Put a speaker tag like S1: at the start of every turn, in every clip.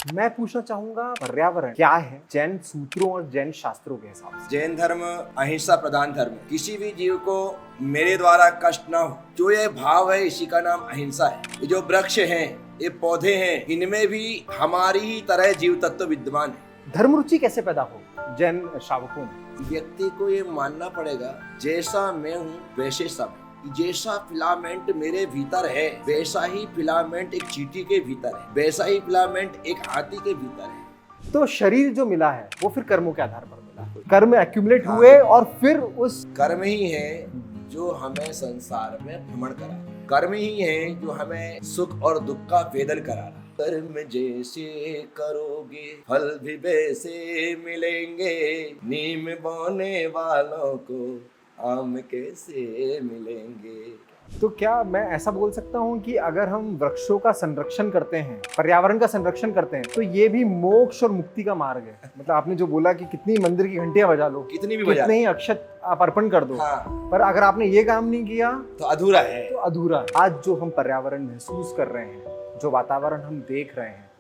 S1: मैं पूछना चाहूंगा पर्यावरण क्या है जैन सूत्रों और जैन शास्त्रों के हिसाब से।
S2: जैन धर्म अहिंसा प्रधान धर्म है। किसी भी जीव को मेरे द्वारा कष्ट ना हो, जो ये भाव है इसी का नाम अहिंसा है। ये जो वृक्ष हैं, ये पौधे हैं, इनमें भी हमारी ही तरह जीव तत्व विद्यमान है।
S1: धर्म रुचि कैसे पैदा हो जैन शावकों में?
S2: व्यक्ति को ये मानना पड़ेगा जैसा मैं हूँ वैसे सब है। जैसा फिलामेंट मेरे भीतर है वैसा ही फिलामेंट एक चींटी के भीतर है, वैसा ही फिलामेंट एक हाथी के भीतर है।
S1: तो शरीर जो मिला है वो फिर कर्मों के आधार पर मिला, कर्म एक्यूमुलेट हुए और फिर उस
S2: कर्म ही है जो हमें संसार में भ्रमण करा, कर्म ही है जो हमें सुख और दुख का वेदन करा। कर्म जैसे करोगे फल भी वैसे मिलेंगे, नीम बोने वालों को आम कैसे मिलेंगे।
S1: तो क्या मैं ऐसा बोल सकता हूँ कि अगर हम वृक्षों का संरक्षण करते हैं, पर्यावरण का संरक्षण करते हैं, तो ये भी मोक्ष और मुक्ति का मार्ग है? मतलब आपने जो बोला कि कितनी मंदिर की घंटियां बजा लो,
S2: कितनी भी बजा,
S1: कितने ही अक्षत आप अर्पण कर दो,
S2: हाँ,
S1: पर अगर आपने ये काम नहीं किया
S2: तो अधूरा है।
S1: तो अधूरा है। आज जो हम पर्यावरण महसूस कर रहे हैं, जो वातावरण हम देख रहे हैं,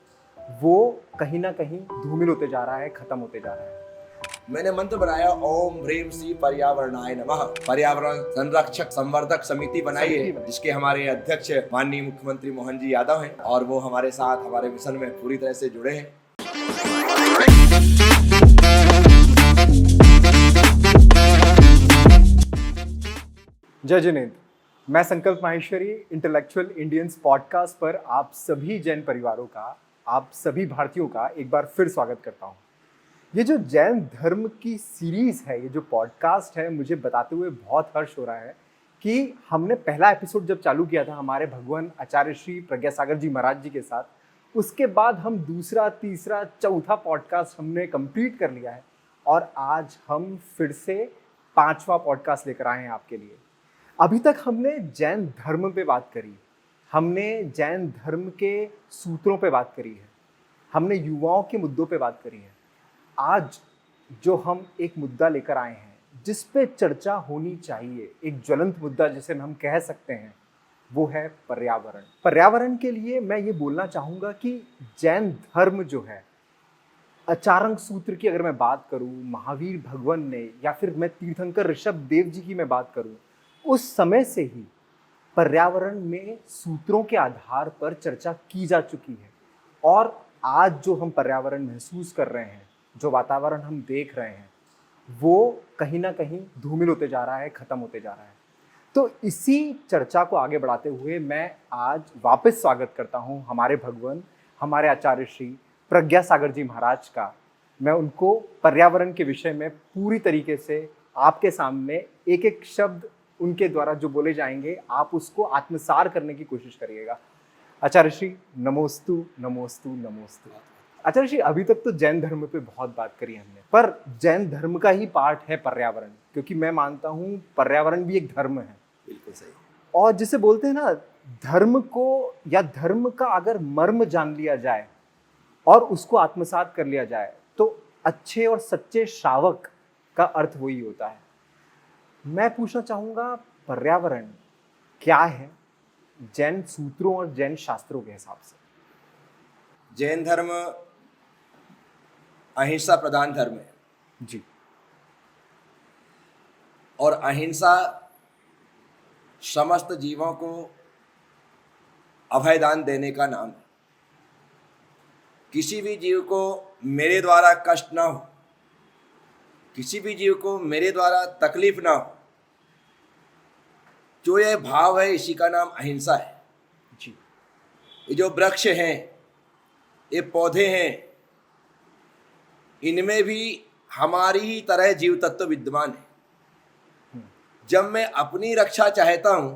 S1: वो कहीं ना कहीं धूमिल होते जा रहा है, खत्म होते जा रहा है।
S2: मैंने मंत्र बनाया ओम ह्रीम श्री पर्यावरणाय नमः। पर्यावरण संरक्षक संवर्धक समिति बनाई है, जिसके हमारे अध्यक्ष माननीय मुख्यमंत्री मोहन जी यादव हैं और वो हमारे साथ हमारे मिशन में पूरी तरह से जुड़े हैं।
S1: जय जिनेंद्र, मैं संकल्प माहेश्वरी इंटेलेक्चुअल इंडियंस पॉडकास्ट पर आप सभी जैन परिवारों का, आप सभी भारतीयों का एक बार फिर स्वागत करता हूँ। ये जो जैन धर्म की सीरीज है, ये जो पॉडकास्ट है, मुझे बताते हुए बहुत हर्ष हो रहा है कि हमने पहला एपिसोड जब चालू किया था हमारे भगवान आचार्य श्री प्रज्ञासागर जी महाराज जी के साथ, उसके बाद हम दूसरा, तीसरा, चौथा पॉडकास्ट हमने कंप्लीट कर लिया है और आज हम फिर से 5वां पॉडकास्ट लेकर आए हैं आपके लिए। अभी तक हमने जैन धर्म पे बात करी, हमने जैन धर्म के सूत्रों पे बात करी है, हमने युवाओं के मुद्दों पे बात करी है। आज जो हम एक मुद्दा लेकर आए हैं जिस पे चर्चा होनी चाहिए, एक ज्वलंत मुद्दा जिसे हम कह सकते हैं, वो है पर्यावरण। पर्यावरण के लिए मैं ये बोलना चाहूँगा कि जैन धर्म जो है, आचारंग सूत्र की अगर मैं बात करूँ, महावीर भगवान ने, या फिर मैं तीर्थंकर ऋषभ देव जी की मैं बात करूँ, उस समय से ही पर्यावरण में सूत्रों के आधार पर चर्चा की जा चुकी है। और आज जो हम पर्यावरण महसूस कर रहे हैं, जो वातावरण हम देख रहे हैं, वो कहीं ना कहीं धूमिल होते जा रहा है, खत्म होते जा रहा है। तो इसी चर्चा को आगे बढ़ाते हुए मैं आज वापस स्वागत करता हूं हमारे भगवान, हमारे आचार्य श्री प्रज्ञासागर जी महाराज का। मैं उनको पर्यावरण के विषय में पूरी तरीके से आपके सामने एक एक शब्द उनके द्वारा जो बोले जाएंगे, आप उसको आत्मसार करने की कोशिश करिएगा। आचार्य श्री नमोस्तु नमोस्तु नमोस्तु। आचार्य जी, अभी तक तो जैन धर्म पे बहुत बात करी हमने, पर जैन धर्म का ही पार्ट है पर्यावरण, क्योंकि मैं मानता हूँ पर्यावरण भी एक धर्म है।
S2: बिल्कुल सही।
S1: और जिसे बोलते हैं ना, धर्म को या धर्म का अगर मर्म जान लिया जाए और उसको आत्मसात कर लिया जाए तो अच्छे और सच्चे श्रावक का अर्थ वही होता है। मैं पूछना चाहूँगा पर्यावरण क्या है जैन सूत्रों और जैन शास्त्रों के हिसाब से?
S2: जैन धर्म अहिंसा प्रधान धर्म है
S1: जी।
S2: और अहिंसा समस्त जीवों को अभयदान देने का नाम है। किसी भी जीव को मेरे द्वारा कष्ट ना हो, किसी भी जीव को मेरे द्वारा तकलीफ ना हो, जो ये भाव है इसी का नाम अहिंसा है।
S1: जी।
S2: ये जो वृक्ष हैं, ये पौधे हैं, इनमें भी हमारी ही तरह जीव तत्व विद्यमान है। जब मैं अपनी रक्षा चाहता हूं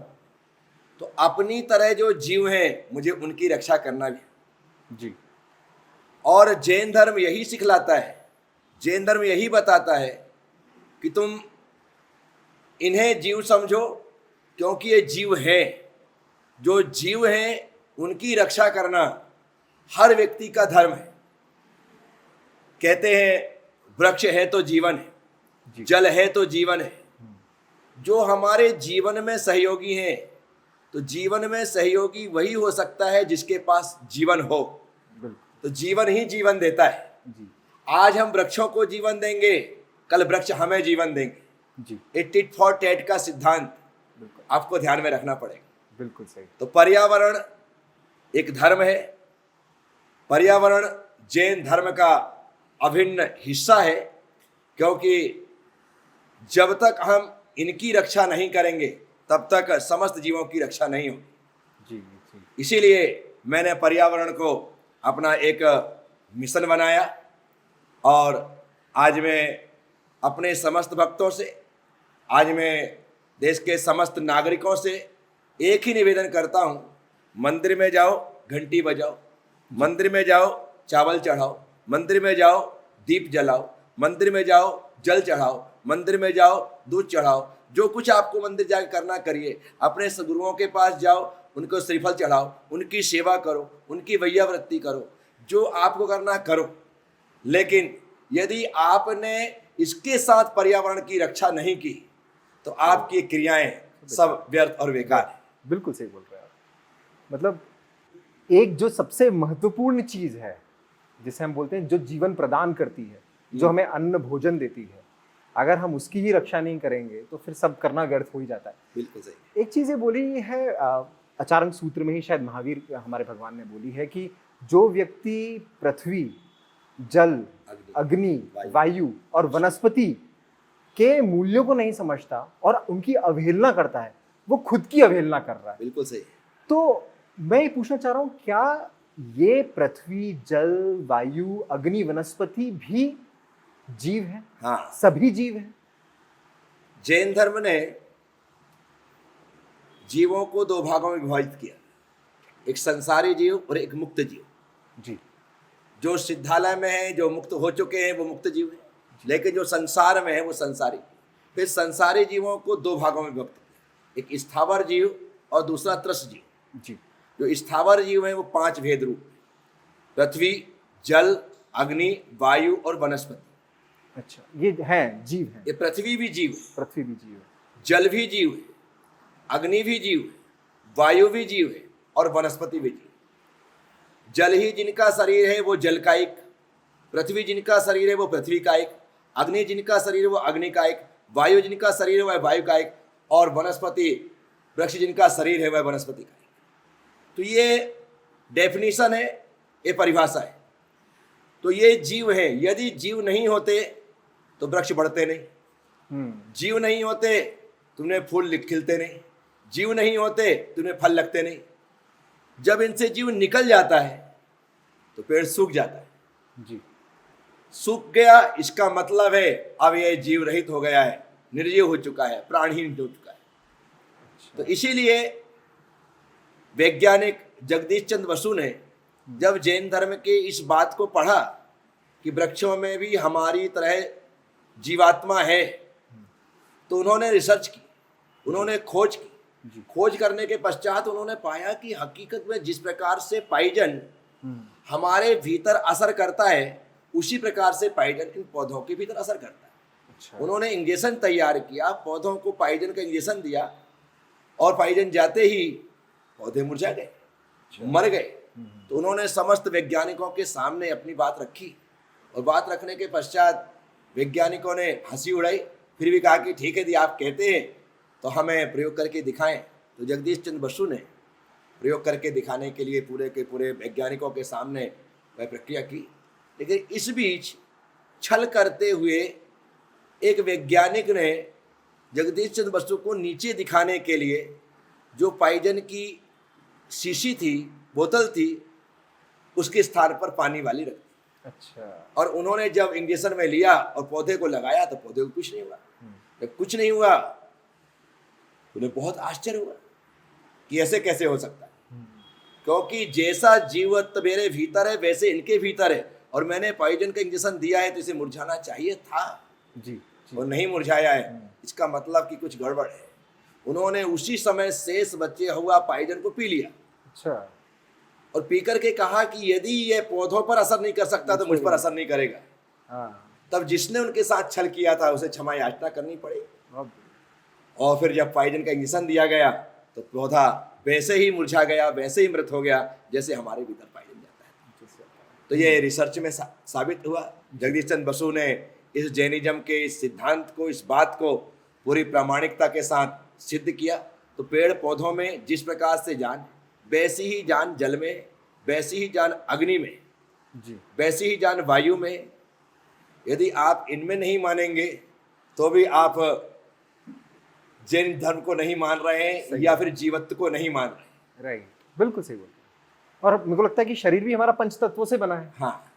S2: तो अपनी तरह जो जीव हैं मुझे उनकी रक्षा करना भी
S1: जी।
S2: और जैन धर्म यही सिखलाता है, जैन धर्म यही बताता है कि तुम इन्हें जीव समझो, क्योंकि ये जीव है। जो जीव हैं उनकी रक्षा करना हर व्यक्ति का धर्म है। कहते हैं वृक्ष है तो जीवन है, जल है तो जीवन है। जो हमारे जीवन में सहयोगी हैं, तो जीवन में सहयोगी वही हो सकता है जिसके पास जीवन हो। तो जीवन ही जीवन देता है।
S1: जी
S2: आज हम वृक्षों को जीवन देंगे, कल वृक्ष हमें जीवन देंगे।
S1: जी
S2: ये टिट फॉर टैट का सिद्धांत
S1: बिल्कुल
S2: आपको ध्यान में रखना पड़ेगा।
S1: बिल्कुल सही।
S2: तो पर्यावरण एक धर्म है, पर्यावरण जैन धर्म का अभिन्न हिस्सा है, क्योंकि जब तक हम इनकी रक्षा नहीं करेंगे तब तक समस्त जीवों की रक्षा नहीं होगी।
S1: जी जी
S2: इसीलिए मैंने पर्यावरण को अपना एक मिशन बनाया और आज मैं अपने समस्त भक्तों से, आज मैं देश के समस्त नागरिकों से एक ही निवेदन करता हूँ, मंदिर में जाओ घंटी बजाओ, मंदिर में जाओ चावल चढ़ाओ, मंदिर में जाओ दीप जलाओ, मंदिर में जाओ जल चढ़ाओ, मंदिर में जाओ दूध चढ़ाओ। जो कुछ आपको मंदिर जाकर करना करिए, अपने सदगुरुओं के पास जाओ, उनको श्रीफल चढ़ाओ, उनकी सेवा करो, उनकी वैयावृत्ति करो, जो आपको करना करो। लेकिन यदि आपने इसके साथ पर्यावरण की रक्षा नहीं की तो आपकी क्रियाएं सब व्यर्थ और बेकार है।
S1: बिल्कुल सही बोल रहे हैं आप। मतलब एक जो सबसे महत्वपूर्ण चीज है जिसे हम बोलते हैं जो जीवन प्रदान करती है, जो हमें अन्न भोजन देती है, अगर हम उसकी ही रक्षा नहीं करेंगे तो फिर सब करना व्यर्थ हो ही जाता है।
S2: बिल्कुल सही।
S1: एक चीज ये बोली है आचार्य सूत्र में ही, शायद महावीर हमारे भगवान ने बोली है कि जो व्यक्ति पृथ्वी, जल, अग्नि, वायु और वनस्पति के मूल्यों को नहीं समझता और उनकी अवहेलना करता है, वो खुद की अवहेलना कर रहा है।
S2: बिल्कुल सही।
S1: तो मैं ये पूछना चाह रहा हूँ, क्या ये पृथ्वी, जल, वायु, अग्नि, वनस्पति भी जीव है?
S2: हाँ,
S1: सभी जीव हैं।
S2: जैन धर्म ने जीवों को दो भागों में विभाजित किया, एक संसारी जीव और एक मुक्त जीव।
S1: जी
S2: जो सिद्धालय में है, जो मुक्त हो चुके हैं, वो मुक्त जीव है, लेकिन जो संसार में है वो संसारी। फिर संसारी जीवों को दो भागों में विभक्त किया, एक स्थावर जीव और दूसरा त्रस जीव।
S1: जी
S2: जो स्थावर जीव है वो 5 भेद रूप, पृथ्वी, जल, अग्नि, वायु और वनस्पति।
S1: अच्छा, ये हैं, जीव हैं।
S2: ये पृथ्वी भी जीव है,
S1: पृथ्वी भी जीव है,
S2: जल भी जीव है, अग्नि भी जीव है, वायु भी जीव है और वनस्पति भी जीव। जल ही जिनका शरीर है वो जल का एक, पृथ्वी जिनका शरीर है वो पृथ्वी का एक, अग्नि जिनका शरीर है वो अग्नि का एक, वायु जिनका शरीर है वह वायु का एक, और वनस्पति वृक्ष जिनका शरीर है वह वनस्पति का एक। तो ये डेफिनेशन है, ये परिभाषा है। तो ये जीव है। यदि जीव नहीं होते तो वृक्ष बढ़ते नहीं, जीव नहीं होते तुमने फूल खिलते नहीं, जीव नहीं होते तुम्हें फल लगते नहीं। जब इनसे जीव निकल जाता है तो पेड़ सूख जाता है।
S1: जी
S2: सूख गया इसका मतलब है अब यह जीव रहित हो गया है, निर्जीव हो चुका है, प्राणहीन हो चुका है। तो इसीलिए वैज्ञानिक जगदीश चंद्र बसु ने जब जैन धर्म के इस बात को पढ़ा कि वृक्षों में भी हमारी तरह जीवात्मा है, तो उन्होंने रिसर्च की, उन्होंने खोज की। खोज करने के पश्चात उन्होंने पाया कि हकीकत में जिस प्रकार से पाइजन हमारे भीतर असर करता है उसी प्रकार से पाइजन इन पौधों के भीतर असर करता है।
S1: अच्छा।
S2: उन्होंने इंजेक्शन तैयार किया, पौधों को पाइजन का इंजेक्शन दिया और पाइजन जाते ही पौधे मुरझा गए, मर गए। तो उन्होंने समस्त वैज्ञानिकों के सामने अपनी बात रखी और बात रखने के पश्चात वैज्ञानिकों ने हंसी उड़ाई, फिर भी कहा कि ठीक है, यदि आप कहते हैं तो हमें प्रयोग करके दिखाएं। तो जगदीश चंद्र बसु ने प्रयोग करके दिखाने के लिए पूरे के पूरे वैज्ञानिकों के सामने वह प्रक्रिया की। लेकिन इस बीच छल करते हुए एक वैज्ञानिक ने जगदीश चंद्र बसु को नीचे दिखाने के लिए जो पाइजन की शीशी थी, बोतल थी, उसके स्थान पर पानी वाली रख दी।
S1: अच्छा।
S2: और उन्होंने जब इंजेक्शन में लिया और पौधे को लगाया तो पौधे को कुछ नहीं हुआ। जब कुछ नहीं हुआ उन्हें बहुत आश्चर्य हुआ कि ऐसे कैसे हो सकता है, क्योंकि जैसा जीवत्व मेरे भीतर है वैसे इनके भीतर है, और मैंने पाइजन का इंजेक्शन दिया है तो इसे मुरझाना चाहिए था
S1: जी
S2: और नहीं मुरझाया है, इसका मतलब कि कुछ गड़बड़ है। उन्होंने उसी समय शेष बचे हुआ पाइजन को पी लिया। अच्छा। और पीकर के कहा कि यदि ये पौधों पर असर नहीं कर सकता तो मुझ पर असर नहीं करेगा। हाँ। तब जिसने उनके साथ छल किया था उसे क्षमा याचना करनी पड़ी। और फिर जब पाइजन का इंजेक्शन दिया गया तो पौधा वैसे ही मुरझा गया, वैसे ही मृत हो गया जैसे हमारे भीतर पाइजन जाता है। तो ये रिसर्च में साबित हुआ। जगदीश चंद्र बसु ने इस जैनिज्म के इस सिद्धांत को, इस बात को पूरी प्रामाणिकता के साथ सिद्ध किया। तो पेड़ पौधों में जिस प्रकार से जान, वैसी ही जान जल में, वैसी ही जान अग्नि में,
S1: जी
S2: वैसी ही जान वायु में। यदि आप इनमें नहीं मानेंगे तो भी आप जैन धर्म को नहीं मान रहे हैं या फिर जीवत्व को नहीं मान रहे हैं।
S1: राइट, बिल्कुल सही बोल रहे हैं। और मेरे को लगता है कि शरीर भी हमारा पंच तत्वों से बना है।
S2: हाँ,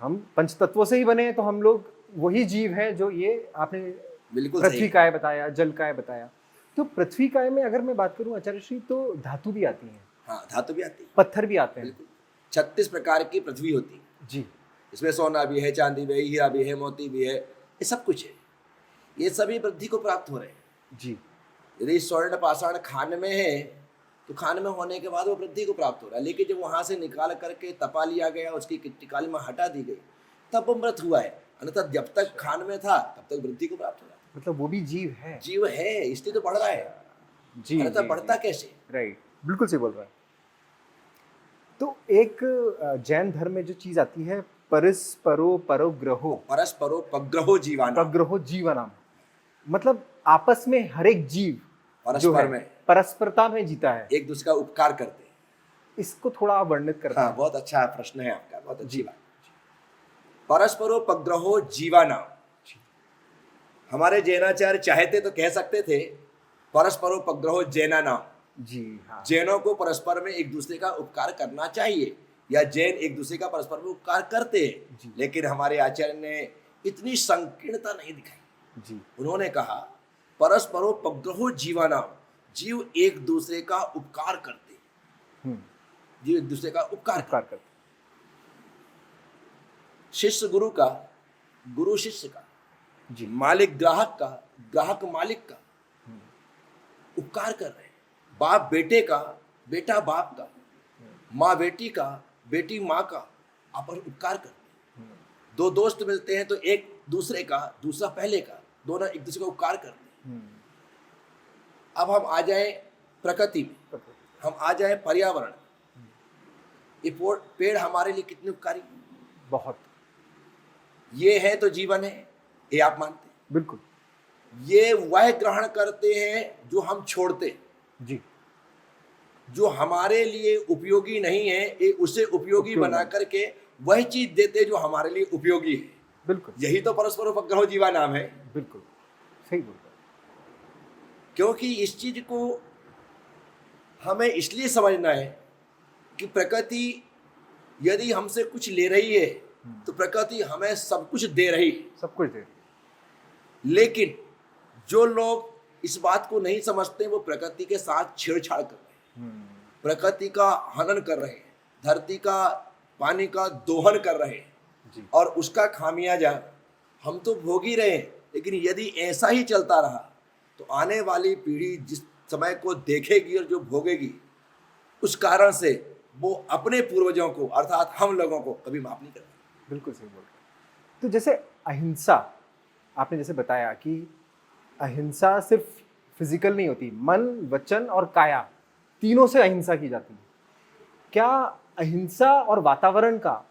S1: हम पंच तत्वों से ही बने हैं, तो हम लोग वही जीव हैं जो ये आपने
S2: बिल्कुल
S1: पृथ्वी
S2: सही।
S1: काय बताया, जल काय बताया। तो पृथ्वी काय में अगर मैं बात करूं आचार्य श्री, तो धातु भी आती हैं,
S2: हाँ, धातु भी आती है,
S1: पत्थर भी आते हैं।
S2: बिल्कुल। 36 प्रकार की पृथ्वी होती है।
S1: जी
S2: इसमें सोना भी है, चांदी भी है, हीरा भी है, मोती भी है, ये सब कुछ है। ये सभी वृद्धि को प्राप्त हो रहे हैं।
S1: जी
S2: यदि स्वर्ण पाषाण खान में है तो खान में होने के बाद वो वृद्धि को प्राप्त हो रहा है, लेकिन जब वहां से निकाल करके तपा लिया गया, उसकी टिकाली में हटा दी गई, तब वो मृत हुआ है। अन्यथा जब तक खान में था तब तक वृद्धि को प्राप्त हो रहा था।
S1: मतलब वो भी जीव है।
S2: जीव है, इसलिए तो बढ़ रहा है।
S1: जी
S2: अन्यथा
S1: जी,
S2: बढ़ता
S1: जी।
S2: कैसे?
S1: राइट, बिल्कुल सही बोल रहा है। तो एक जैन धर्म में जो चीज आती है, परस्परो परोग्रहो,
S2: परस्परो पग्रहो जीवाना,
S1: पग्रहो जीवनम, मतलब आपस में हर एक जीव जो
S2: परस्पर
S1: है
S2: में
S1: परस्परता में जीता है।
S2: एक दूसरे का उपकार करते हैं।
S1: इसको थोड़ा आप वर्णित करते
S2: हाँ,
S1: हैं।
S2: बहुत अच्छा प्रश्न है आपका, बहुत अच्छी
S1: जी।
S2: बात। परस्परो पग्रहो जीवाना, हमारे जैनाचार्य चाहते तो कह सकते थे परस्परो पग्रहो जैनाना,
S1: जी हाँ,
S2: जैनों को परस्पर में एक दूसरे का उपकार करना चाहिए, या जैन एक दूसरे का परस्पर में उपकार करते हैं।
S1: जी।
S2: लेकिन हमारे आचार्य ने इतनी संकीर्णता नहीं दिखाई।
S1: जी
S2: उन्होंने कहा परस्परो पग्रहो जीवाना, जीव एक दूसरे का उपकार करते हैं,
S1: हम्म,
S2: जीव एक दूसरे का उपकार करते
S1: उपकार करते
S2: हैं। शिष्य गुरु का, गुरु शिष्य का,
S1: जी
S2: मालिक ग्राहक का, ग्राहक मालिक का उपकार कर रहे हैं। बाप बेटे का, बेटा बाप का, माँ बेटी का, बेटी माँ का आपस में उपकार करते हैं। दो दोस्त मिलते हैं तो एक दूसरे का, दूसरा पहले का, दोनों एक दूसरे का उपकार करते हैं। अब हम आ जाएं प्रकृति में, हम आ जाएं पर्यावरण। ये पेड़ हमारे लिए कितने उपकारी,
S1: बहुत,
S2: ये है तो जीवन है, ये आप मानते हैं।
S1: बिल्कुल।
S2: ये वह ग्रहण करते हैं जो हम छोड़ते हैं।
S1: जी,
S2: जो हमारे लिए उपयोगी नहीं है, ये उसे उपयोगी बना करके वह चीज देते जो हमारे लिए उपयोगी है।
S1: बिल्कुल
S2: यही तो परस्पर उपग्रह जीवा नाम है।
S1: बिल्कुल सही बोल रहे
S2: क्योंकि इस चीज को हमें इसलिए समझना है कि प्रकृति यदि हमसे कुछ ले रही है तो प्रकृति हमें सब कुछ दे रही है।
S1: हैं। सब कुछ दे।
S2: लेकिन जो लोग इस बात को नहीं समझते वो प्रकृति के साथ छेड़छाड़ कर रहे हैं, प्रकृति का हनन कर रहे हैं, धरती का, पानी का दोहन कर रहे हैं
S1: जी
S2: और उसका खामियाजा हम तो भोग ही रहे हैं। लेकिन यदि ऐसा ही चलता रहा तो आने वाली पीढ़ी जिस समय को देखेगी और जो भोगेगी, उस कारण से वो अपने पूर्वजों को अर्थात हम लोगों को कभी माफ नहीं करेगी।
S1: बिल्कुल सही बोल रहे हैं। तो जैसे अहिंसा, आपने जैसे बताया कि अहिंसा सिर्फ फिजिकल नहीं होती, मन, वचन और काया तीनों से अहिंसा की जाती है। क्या अहिंसा और वातावरण का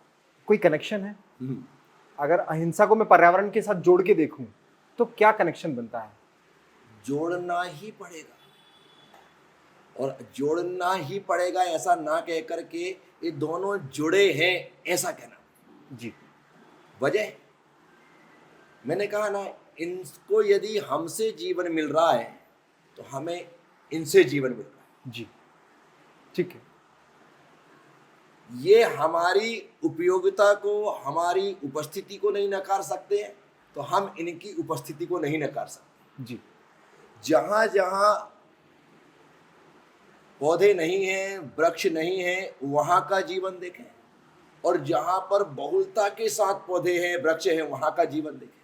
S1: कोई कनेक्शन है? अगर अहिंसा को मैं पर्यावरण के साथ जोड़ के देखूं तो क्या कनेक्शन बनता है?
S2: जोड़ना ही पड़ेगा, और जोड़ना ही पड़ेगा ऐसा ना कह करके ये दोनों जुड़े हैं ऐसा कहना।
S1: जी
S2: वजह मैंने कहा ना, इनको यदि हमसे जीवन मिल रहा है तो हमें इनसे जीवन मिल रहा है।
S1: जी ठीक है।
S2: ये हमारी उपयोगिता को, हमारी उपस्थिति को नहीं नकार सकते हैं तो हम इनकी उपस्थिति को नहीं नकार सकते।
S1: जी
S2: जहाँ जहाँ पौधे नहीं हैं, वृक्ष नहीं हैं, वहाँ का जीवन देखें, और जहाँ पर बहुलता के साथ पौधे हैं, वृक्ष हैं, वहाँ का जीवन देखें।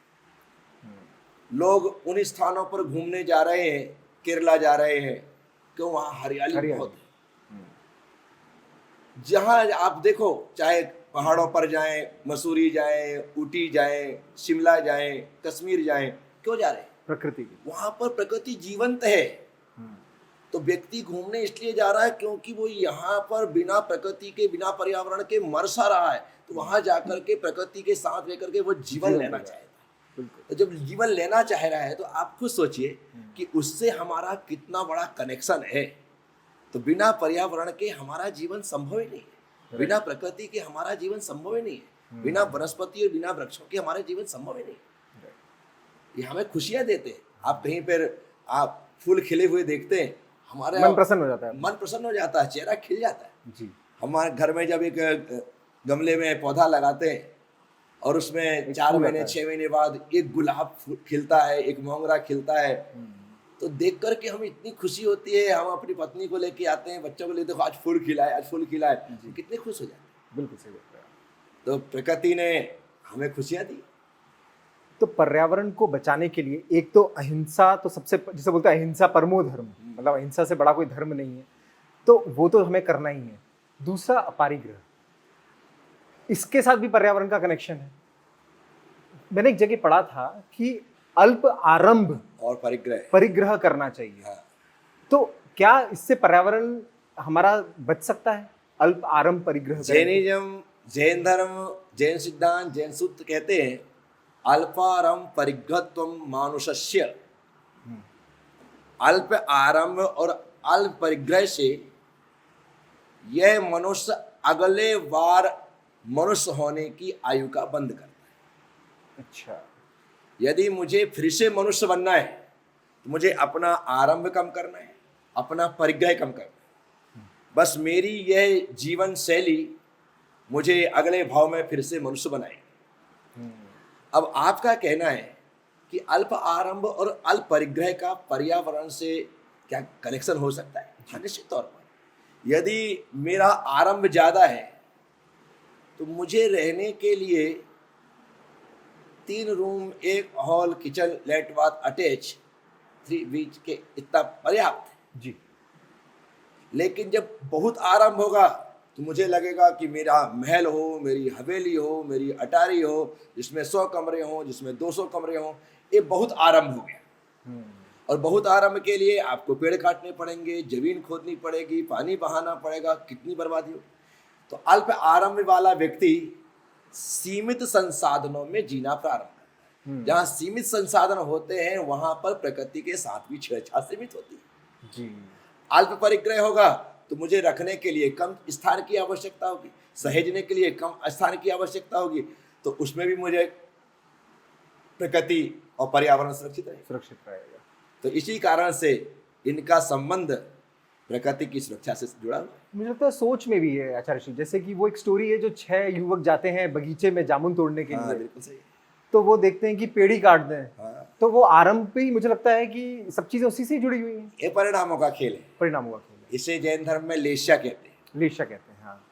S2: लोग उन स्थानों पर घूमने जा रहे हैं, केरला जा रहे हैं, क्यों? वहाँ हरियाली बहुत है। जहाँ आप देखो, चाहे पहाड़ों पर जाएं, मसूरी जाएं, ऊटी जाएं, शिमला जाएं, कश्मीर जाएं, क्यों जा रहे हैं?
S1: प्रकृति की।
S2: वहाँ पर प्रकृति जीवंत है। तो व्यक्ति घूमने इसलिए जा रहा है क्योंकि वो यहाँ पर बिना प्रकृति के, बिना पर्यावरण के मर सा रहा है, तो वहां जाकर के प्रकृति के साथ लेकर के वो जीवन लेना चाहता है। तो जब जीवन लेना चाह रहा है तो आप खुद सोचिए कि उससे हमारा कितना बड़ा कनेक्शन है। तो बिना पर्यावरण के हमारा जीवन संभव ही नहीं है, बिना प्रकृति के हमारा जीवन संभव ही नहीं है, बिना वनस्पति और बिना वृक्षों के हमारे जीवन संभव ही नहीं है। ये हमें खुशियां देते हैं। आप कहीं पर आप फूल खिले हुए देखते हैं, हमारे
S1: मन प्रसन्न हो जाता है,
S2: मन प्रसन्न हो जाता है, चेहरा खिल जाता है
S1: जी।
S2: हमारे घर में जब एक गमले में पौधा लगाते हैं और उसमें 4 महीने 6 महीने बाद एक गुलाब खिलता है, एक मोगरा खिलता है, तो देख करके हमें इतनी खुशी होती है। हम अपनी पत्नी को लेके आते हैं, बच्चों को लेते हैं, आज फूल खिला है, आज फूल खिला है, तो कितने खुश हो जाते हैं।
S1: बिल्कुल सही बात है।
S2: तो प्रकृति ने हमें खुशियां दी।
S1: तो पर्यावरण को बचाने के लिए एक तो अहिंसा, तो सबसे जिसे बोलते हैं अहिंसा परमो धर्म, मतलब अहिंसा से बड़ा कोई धर्म नहीं है, तो वो तो हमें करना ही है। दूसरा अपरिग्रह, इसके साथ भी पर्यावरण का कनेक्शन है। मैंने एक जगह पढ़ा था कि अल्प आरंभ
S2: और
S1: परिग्रह करना चाहिए।
S2: हाँ।
S1: तो क्या इससे पर्यावरण हमारा बच सकता है, अल्प आरंभ परिग्रह?
S2: जैनिज्म, जैन धर्म, जैन सिद्धांत, जैन सूत्र कहते हैं अल्पारंभ परिग्रहत्वम मानुषस्य। अल्प आरंभ और अल्प परिग्रह से यह मनुष्य अगले बार मनुष्य होने की आयु का बंद करता है।
S1: अच्छा,
S2: यदि मुझे फिर से मनुष्य बनना है तो मुझे अपना आरंभ कम करना है, अपना परिग्रह कम करना है। बस मेरी यह जीवन शैली मुझे अगले भाव में फिर से मनुष्य बनाएगी। अब आपका कहना है कि अल्प आरंभ और अल्प परिग्रह का पर्यावरण से क्या कनेक्शन हो सकता है? हाँ, निश्चित तौर पर। यदि मेरा आरंभ ज्यादा है तो मुझे रहने के लिए 3 रूम, 1 हॉल, किचन, लेट बाथ अटैच, 3 बीच के इतना पर्याप्त है
S1: जी।
S2: लेकिन जब बहुत आरंभ होगा तो मुझे लगेगा कि मेरा महल हो, मेरी हवेली हो, मेरी अटारी हो, जिसमें 100 कमरे हों, जिसमें 200 कमरे हों, ये बहुत आरंभ हो गया। और बहुत आरंभ के लिए आपको पेड़ काटने पड़ेंगे, जमीन खोदनी पड़ेगी, पानी बहाना पड़ेगा, कितनी बर्बादी हो। तो अल्प आरंभ वाला व्यक्ति सीमित संसाधनों में जीना प्रारंभ करता है। जहाँ सीमित संसाधन होते हैं वहां पर प्रकृति के साथ भी छेड़छाड़ सीमित होती है
S1: जी।
S2: अल्प परिग्रह होगा तो मुझे रखने के लिए कम स्थान की आवश्यकता होगी, सहेजने के लिए कम स्थान की आवश्यकता होगी, तो उसमें भी मुझे प्रकृति और पर्यावरण सुरक्षित रहेगा। तो इसी कारण से इनका संबंध प्रकृति की सुरक्षा से जुड़ा हुआ है।
S1: मुझे लगता है सोच में भी है आचार्य श्री, जैसे कि वो एक स्टोरी है जो 6 युवक जाते हैं बगीचे में जामुन तोड़ने के लिए।
S2: बिल्कुल सही।
S1: तो वो देखते हैं कि पेड़ ही काट दें।
S2: हाँ।
S1: तो वो आरंभ पे ही मुझे लगता है कि सब चीजें उसी से जुड़ी हुई हैं।
S2: ये परिणामों का खेल है,
S1: परिणामों का खेल है।
S2: इसे जैन धर्म में लेश्या कहते हैं।
S1: लेश्या कहते हैं, हाँ।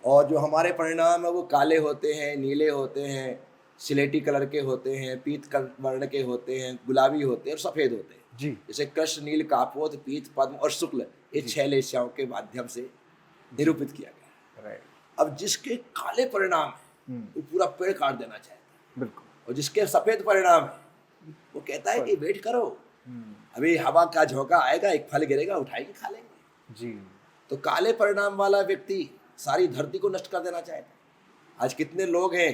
S2: और जो हमारे परिणाम है वो काले होते हैं, नीले होते हैं, सिलेटी कलर के होते हैं, पीत वर्ण के होते हैं, गुलाबी होते हैं और सफेद होते हैं
S1: जी।
S2: जैसे कृष्ण, नील, कापोत, पीत, पद्म और शुक्ल, ये 6 लेश्याओं के माध्यम से निरूपित किया गया।
S1: राइट।
S2: अब जिसके काले परिणाम है वो पूरा पेड़ काट देना चाहता है,
S1: बिल्कुल।
S2: और जिसके सफेद परिणाम है वो कहता है कि वेट करो, अभी हवा का झोंका आएगा, एक फल गिरेगा, उठाएंगे, खा लेंगे
S1: जी।
S2: तो काले परिणाम वाला व्यक्ति सारी धरती को नष्ट कर देना चाहता है। आज कितने लोग हैं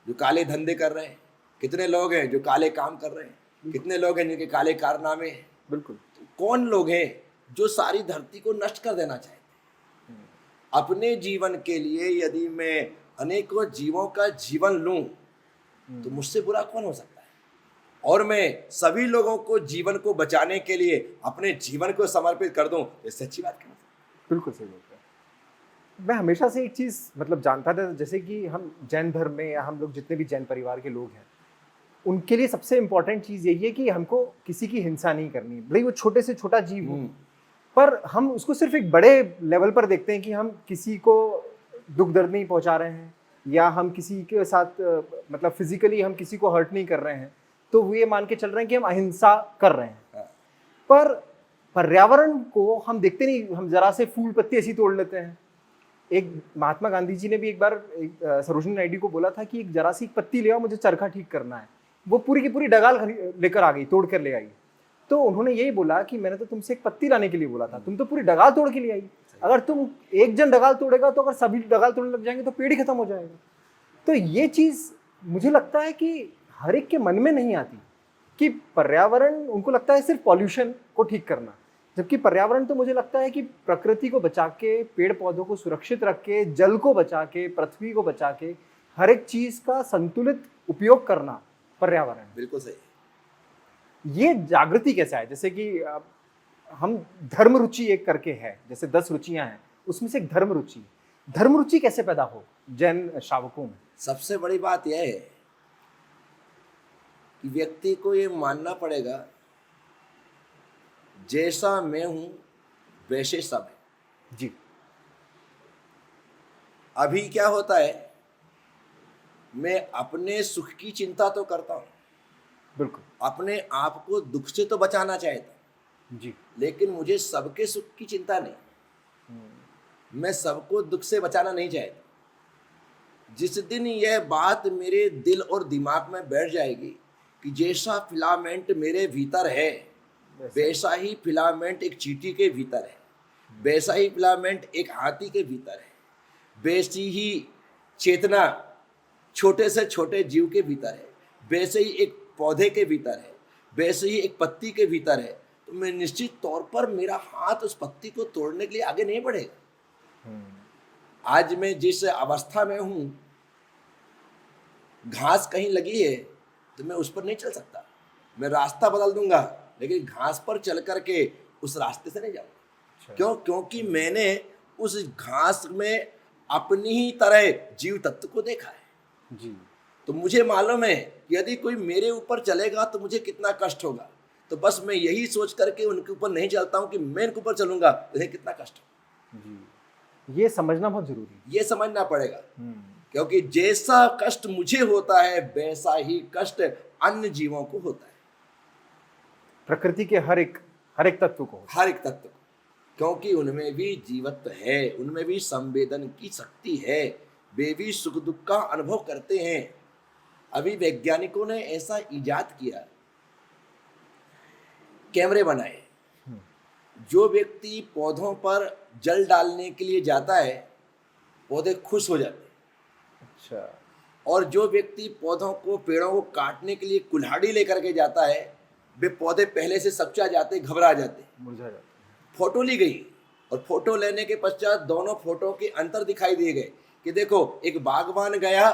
S2: जो काले धंधे कर रहे हैं, कितने लोग हैं जो काले काम कर रहे हैं, कितने लोग हैं जिनके काले कारनामे हैं।
S1: बिल्कुल।
S2: तो कौन लोग हैं जो सारी धरती को नष्ट कर देना चाहते हैं? अपने जीवन के लिए यदि मैं अनेकों जीवों का जीवन लूं तो मुझसे बुरा कौन हो सकता है? और मैं सभी लोगों को जीवन को बचाने के लिए अपने जीवन को समर्पित कर दूं, ये सच्ची बात है।
S1: बिल्कुल सही बात है। मैं हमेशा से एक चीज़ मतलब जानता था, जैसे कि हम जैन धर्म में या हम लोग जितने भी जैन परिवार के लोग हैं, उनके लिए सबसे इम्पोर्टेंट चीज़ यही है कि हमको किसी की हिंसा नहीं करनी, भले वो छोटे से छोटा जीव हो, पर हम उसको सिर्फ एक बड़े लेवल पर देखते हैं कि हम किसी को दुख दर्द नहीं पहुंचा रहे हैं या हम किसी के साथ मतलब फिजिकली हम किसी को हर्ट नहीं कर रहे हैं, तो वो ये मान के चल रहे हैं कि हम अहिंसा कर रहे हैं। पर पर्यावरण को हम देखते नहीं, हम जरा से फूल पत्ती ऐसी तोड़ लेते हैं। एक महात्मा गांधी जी ने भी एक बार सरोजिनी नायडू को बोला था कि एक जरा सी पत्ती ले आओ, मुझे चरखा ठीक करना है। वो पूरी की पूरी डगाल लेकर आ गई, तोड़ कर ले आई। तो उन्होंने यही बोला कि मैंने तो तुमसे एक पत्ती लाने के लिए बोला था, तुम तो पूरी डगाल तोड़ के लिए आई। अगर तुम एक जन डगाल तोड़ेगा तो अगर सभी डगाल तोड़ने लग जाएंगे तो पेड़ ही खत्म हो जाएगा। तो ये चीज मुझे लगता है कि हर एक के मन में नहीं आती कि पर्यावरण, उनको लगता है सिर्फ पॉल्यूशन को ठीक करना, जबकि पर्यावरण तो मुझे लगता है कि प्रकृति को बचा के, पेड़ पौधों को सुरक्षित रख के, जल को बचा के, पृथ्वी को बचा के, हर एक चीज का संतुलित उपयोग करना पर्यावरण।
S2: बिल्कुल सही।
S1: ये जागृति कैसे आए? जैसे कि हम धर्म रुचि एक करके है, जैसे 10 रुचियां हैं, उसमें से एक धर्म रुचि कैसे पैदा हो जैन श्रावकों में?
S2: सबसे बड़ी बात यह है कि व्यक्ति को ये मानना पड़ेगा जैसा मैं हूं वैसे सब है।
S1: जी।
S2: अभी क्या होता है, मैं अपने सुख की चिंता तो करता हूं,
S1: बिल्कुल।
S2: अपने आप को दुख से तो बचाना चाहता हूं,
S1: जी।
S2: लेकिन मुझे सबके सुख की चिंता नहीं, मैं सबको दुख से बचाना नहीं चाहता। जिस दिन यह बात मेरे दिल और दिमाग में बैठ जाएगी कि जैसा फिलामेंट मेरे भीतर है वैसा ही फिलामेंट एक चींटी के भीतर है, वैसा ही फिलामेंट एक हाथी के भीतर है, वैसी ही चेतना छोटे से छोटे जीव के भीतर है, वैसे ही एक पौधे के भीतर है, वैसे ही एक पत्ती के भीतर है, तो मैं निश्चित तौर पर मेरा हाथ उस पत्ती को तोड़ने के लिए आगे नहीं बढ़ेगा। आज मैं जिस अवस्था में हूं, घास कहीं लगी है तो मैं उस पर नहीं चल सकता, मैं रास्ता बदल दूंगा, लेकिन घास पर चल करके उस रास्ते से नहीं जाऊंगा। क्यों? क्योंकि मैंने उस घास में अपनी ही तरह जीव तत्व को देखा है।
S1: जी।
S2: तो मुझे मालूम है कि यदि कोई मेरे ऊपर चलेगा तो मुझे कितना कष्ट होगा। तो बस मैं यही सोच करके उनके ऊपर नहीं चलता हूं कि मैं इनके ऊपर चलूंगा तो कितना कष्ट होगा।
S1: जी, ये समझना बहुत जरूरी है।
S2: ये समझना पड़ेगा, क्योंकि जैसा कष्ट मुझे होता है वैसा ही कष्ट अन्य जीवों को होता है,
S1: प्रकृति के हर एक तत्व को,
S2: हर एक तत्व को, क्योंकि उनमें भी जीवत्व है, उनमें भी संवेदन की शक्ति है, वे भी सुख दुख का अनुभव करते हैं। अभी वैज्ञानिकों ने ऐसा इजाद किया, कैमरे बनाए, जो व्यक्ति पौधों पर जल डालने के लिए जाता है पौधे खुश हो जाते हैं।
S1: अच्छा।
S2: और जो व्यक्ति पौधों को, पेड़ों को काटने के लिए कुल्हाड़ी लेकर के जाता है, वे पौधे पहले से सपचा जाते, घबरा जाते,
S1: मुरझा जाते हैं।
S2: फोटो ली गई और फोटो लेने के पश्चात दोनों फोटो के अंतर दिखाई दिए गए कि देखो, एक बागवान गया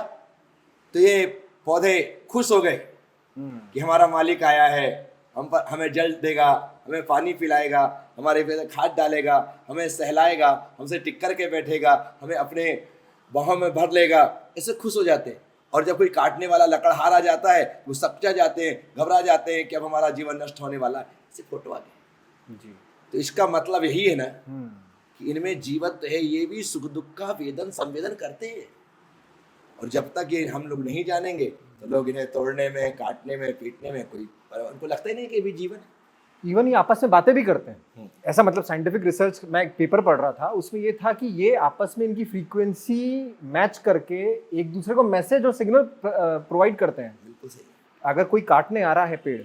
S2: तो ये पौधे खुश हो गए कि हमारा मालिक आया है, हमें जल देगा, हमें पानी पिलाएगा, हमारे पे खाद डालेगा, हमें सहलाएगा, हमसे टिक कर के बैठेगा, हमें अपने बाहों में भर लेगा, ऐसे खुश हो जाते हैं। और जब कोई काटने वाला लकड़हारा जाता है वो सपचा जाते हैं, घबरा जाते हैं कि अब हमारा जीवन नष्ट होने वाला है। ऐसे फोटो आ गए।
S1: जी।
S2: तो इसका मतलब यही है ना कि इनमें जीवत्व है, ये भी सुख दुख का वेदन संवेदन करते हैं। और जब तक ये हम लोग नहीं जानेंगे तो लोग इन्हें तोड़ने में, काटने में, पीटने में कोई, उनको लगता ही नहीं कि ये भी जीवन है।
S1: इवन ये आपस में बातें भी करते हैं। ऐसा मतलब साइंटिफिक रिसर्च, मैं एक पेपर पढ़ रहा था, उसमें ये था कि ये आपस में इनकी फ्रीक्वेंसी मैच करके एक दूसरे को मैसेज और सिग्नल प्रोवाइड करते हैं।
S2: बिल्कुल सही।
S1: अगर कोई काटने आ रहा है पेड़,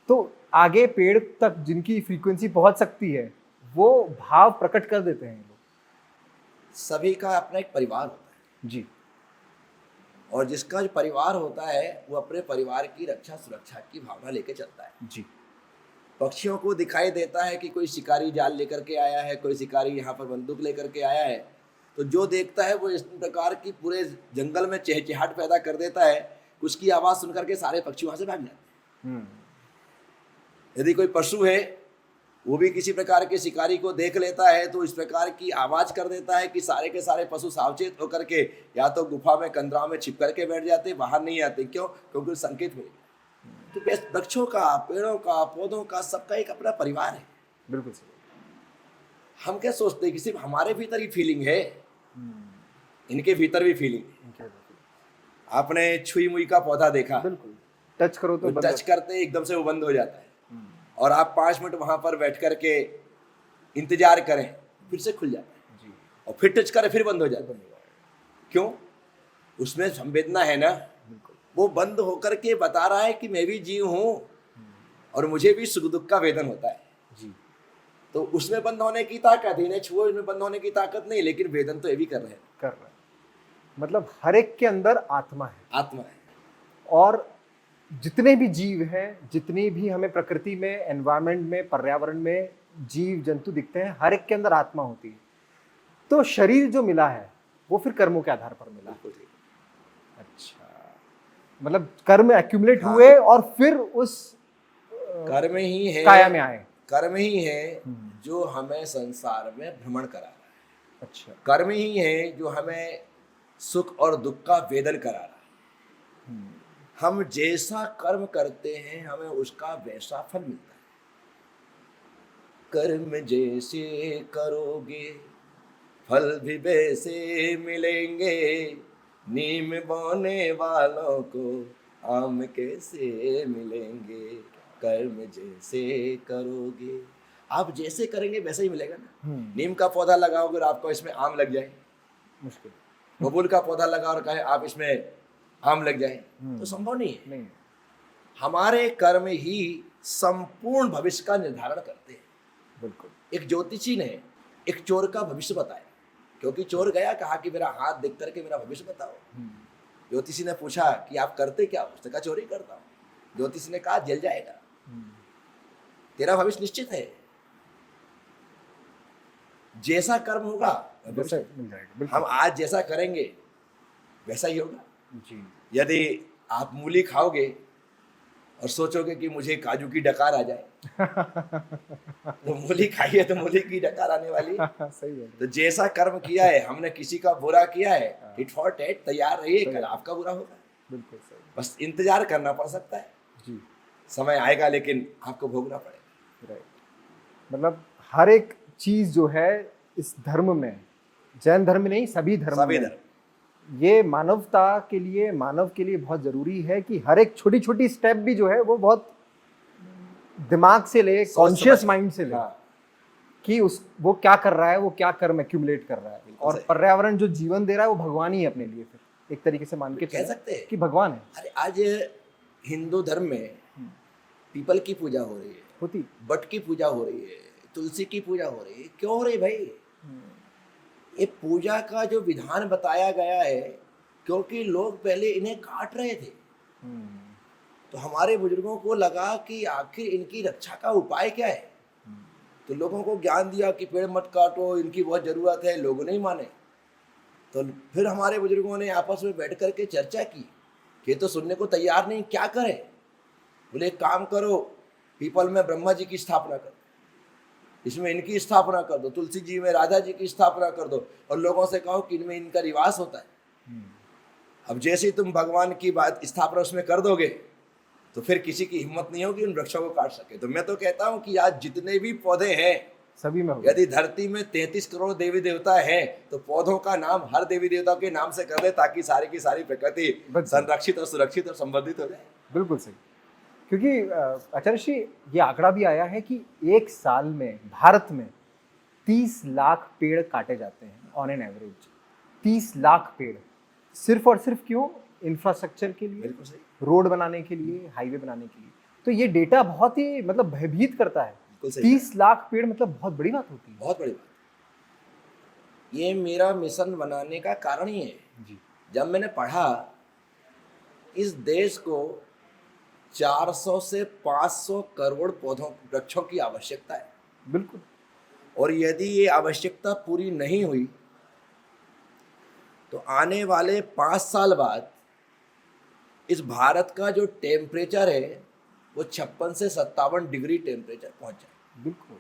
S1: तो आगे पेड़ तक जिनकी फ्रीक्वेंसी पहुंच सकती है वो भाव प्रकट कर देते हैं लोग।
S2: सभी का अपना एक परिवार होता है
S1: जी।
S2: और जिसका जो परिवार होता है वो अपने परिवार की रक्षा सुरक्षा की भावना लेके चलता है।
S1: जी।
S2: पक्षियों को दिखाई देता है कि कोई शिकारी जाल लेकर के आया है, कोई शिकारी यहाँ पर बंदूक लेकर के आया है, तो जो देखता है वो इस प्रकार की पूरे जंगल में चहचहाट पैदा कर देता है, उसकी आवाज़ सुन करके सारे पक्षी वहाँ से भाग जाते हैं। यदि कोई पशु है वो भी किसी प्रकार के शिकारी को देख लेता है तो इस प्रकार की आवाज़ कर देता है कि सारे के सारे पशु सावचेत होकर के या तो गुफा में, कंदराओं में छिप करके बैठ जाते, बाहर नहीं आते। क्यों? क्योंकि संकेत मिल गया। तो वृक्षों का, पेड़ों का, पौधों का, सबका एक अपना परिवार है।
S1: बिल्कुल सही।
S2: हम क्या सोचते हैं कि सिर्फ हमारे भीतर ही फीलिंग है, इनके भीतर भी फीलिंग है। आपने छुई मुई का पौधा देखा,
S1: बिल्कुल, टच करो तो
S2: टच करते एकदम से वो बंद हो जाता है, और आप 5 मिनट वहां पर बैठ करके इंतजार करें, फिर से खुल जाता है जी। और फिर टच करें, फिर बंद हो जाता है। क्यों? उसमें संवेदना है ना, वो बंद होकर के बता रहा है कि मैं भी जीव हूं और मुझे भी सुख दुख का वेदन होता है।
S1: जी।
S2: तो उसमें बंद होने की ताकत, इन्हें छुओ इनमें बंद होने की ताकत नहीं, लेकिन वेदन तो ये भी कर रहे हैं।
S1: कर रहा है, मतलब हर एक के अंदर आत्मा है।
S2: आत्मा है।
S1: और जितने भी जीव हैं, जितनी भी हमें प्रकृति में, एनवायरनमेंट में, पर्यावरण में जीव जंतु दिखते हैं, हर एक के अंदर आत्मा होती है। तो शरीर जो मिला है वो फिर कर्मों के आधार पर मिला है।
S2: बिल्कुल ठीक।
S1: अच्छा, मतलब कर्म एक्यूमुलेट
S2: हाँ।
S1: हुए और फिर उस
S2: कर्म ही है,
S1: काया में आए।
S2: कर्म ही है जो हमें संसार में भ्रमण करा रहा है।
S1: अच्छा।
S2: कर्म ही है जो हमें सुख और दुख का वेदन करा रहा है। हम जैसा कर्म करते हैं हमें उसका वैसा फल मिलता है। कर्म जैसे करोगे फल भी वैसे मिलेंगे, नीम बोने वालों को आम कैसे मिलेंगे। कर्म जैसे करोगे, आप जैसे करेंगे वैसे ही मिलेगा ना। नीम का पौधा लगाओगे और आपको इसमें आम लग जाए,
S1: मुश्किल।
S2: बबूल का पौधा लगा और कहे आप इसमें आम लग जाए, तो संभव नहीं है।
S1: नहीं।
S2: हमारे कर्म ही संपूर्ण भविष्य का निर्धारण करते हैं।
S1: बिल्कुल।
S2: एक ज्योतिषी ने एक चोर का भविष्य बताया, क्योंकि चोर गया, कहा कि मेरा हाथ देख करके मेरा भविष्य बताओ। ज्योतिषी ने पूछा कि आप करते क्या? उसने कहा चोरी करता हूँ। ज्योतिषी ने कहा जल जाएगा, तेरा भविष्य निश्चित है, जैसा कर्म होगा
S1: वैसा मिल जाएगा। बिल्कुल।
S2: हम आज जैसा करेंगे वैसा ही होगा।
S1: जी।
S2: यदि आप मूली खाओगे और सोचोगे कि मुझे काजू की डकार आ जाए तो मूली खाइए तो मूली की डकार आने वाली।
S1: सही है।
S2: तो जैसा कर्म किया है हमने, किसी का बुरा किया है, हिट फॉर टेट, तैयार रहिए, कल आपका बुरा होगा।
S1: बिल्कुल सही।
S2: बस इंतजार करना पड़ सकता है।
S1: जी।
S2: समय आएगा लेकिन आपको भोगना पड़ेगा।
S1: राइट। मतलब हर एक चीज जो है इस धर्म में, जैन धर्म में नहीं, सभी धर्म में, ये मानवता के लिए, मानव के लिए बहुत जरूरी है कि हर एक छोटी छोटी स्टेप भी जो है वो बहुत दिमाग से ले, कॉन्शियस माइंड से ले।
S2: हाँ।
S1: कि वो क्या कर रहा है, वो क्या कर्म एक्यूमुलेट कर रहा है। और
S2: सही।
S1: पर्यावरण जो जीवन दे रहा है वो भगवान ही है अपने लिए, फिर एक तरीके से मान के
S2: कह सकते हैं
S1: कि भगवान है।
S2: अरे आज हिंदू धर्म में पीपल की पूजा हो रही है,
S1: होती,
S2: बट की पूजा हो रही है, तुलसी की पूजा हो रही है। क्यों हो रही भाई? ये पूजा का जो विधान बताया गया है, क्योंकि लोग पहले इन्हें काट रहे थे, तो हमारे बुजुर्गों को लगा कि आखिर इनकी रक्षा का उपाय क्या है। तो लोगों को ज्ञान दिया कि पेड़ मत काटो, इनकी बहुत जरूरत है। लोग नहीं माने, तो फिर हमारे बुजुर्गों ने आपस में बैठ करके चर्चा की कि तो सुनने को तैयार नहीं, क्या करें? बोले एक काम करो, पीपल में ब्रह्मा जी की स्थापना कर दो, इसमें इनकी स्थापना कर दो, तुलसी जी में राधा जी की स्थापना कर दो, और लोगों से कहो कि इनमें इनका निवास होता है। अब जैसे ही तुम भगवान की बात स्थापना उसमें कर दोगे तो फिर किसी की हिम्मत नहीं होगी उन वृक्षों को काट सके। तो मैं तो कहता हूं कि आज जितने भी पौधे हैं
S1: सभी में होगा।
S2: यदि धरती में 33 करोड़ देवी देवता हैं तो पौधों का नाम हर देवी देवता के नाम से कर दे, ताकि सारी की सारी प्रकृति संरक्षित और सुरक्षित और संवर्धित हो जाए।
S1: बिल्कुल सही। क्योंकि आचार्य श्री, ये आंकड़ा भी आया है कि एक साल में भारत में 30 लाख पेड़ काटे जाते हैं ऑन एन एवरेज। 30 लाख पेड़ सिर्फ और सिर्फ क्यों? इंफ्रास्ट्रक्चर के लिए, रोड बनाने के लिए, हाईवे बनाने के लिए। तो ये डेटा बहुत ही मतलब भयभीत करता है। 30 लाख पेड़ मतलब बहुत बड़ी बात होती है।
S2: बहुत बड़ी बात। ये मेरा मिशन बनाने का कारण ही है जी। जब मैंने पढ़ा इस देश को 400 से 500 करोड़ पौधों, वृक्षों की आवश्यकता है।
S1: बिल्कुल।
S2: और यदि ये आवश्यकता पूरी नहीं हुई तो आने वाले 5 साल बाद इस भारत का जो टेम्परेचर है वो 56 से 57 डिग्री टेम्परेचर पहुंच जाए।
S1: बिल्कुल।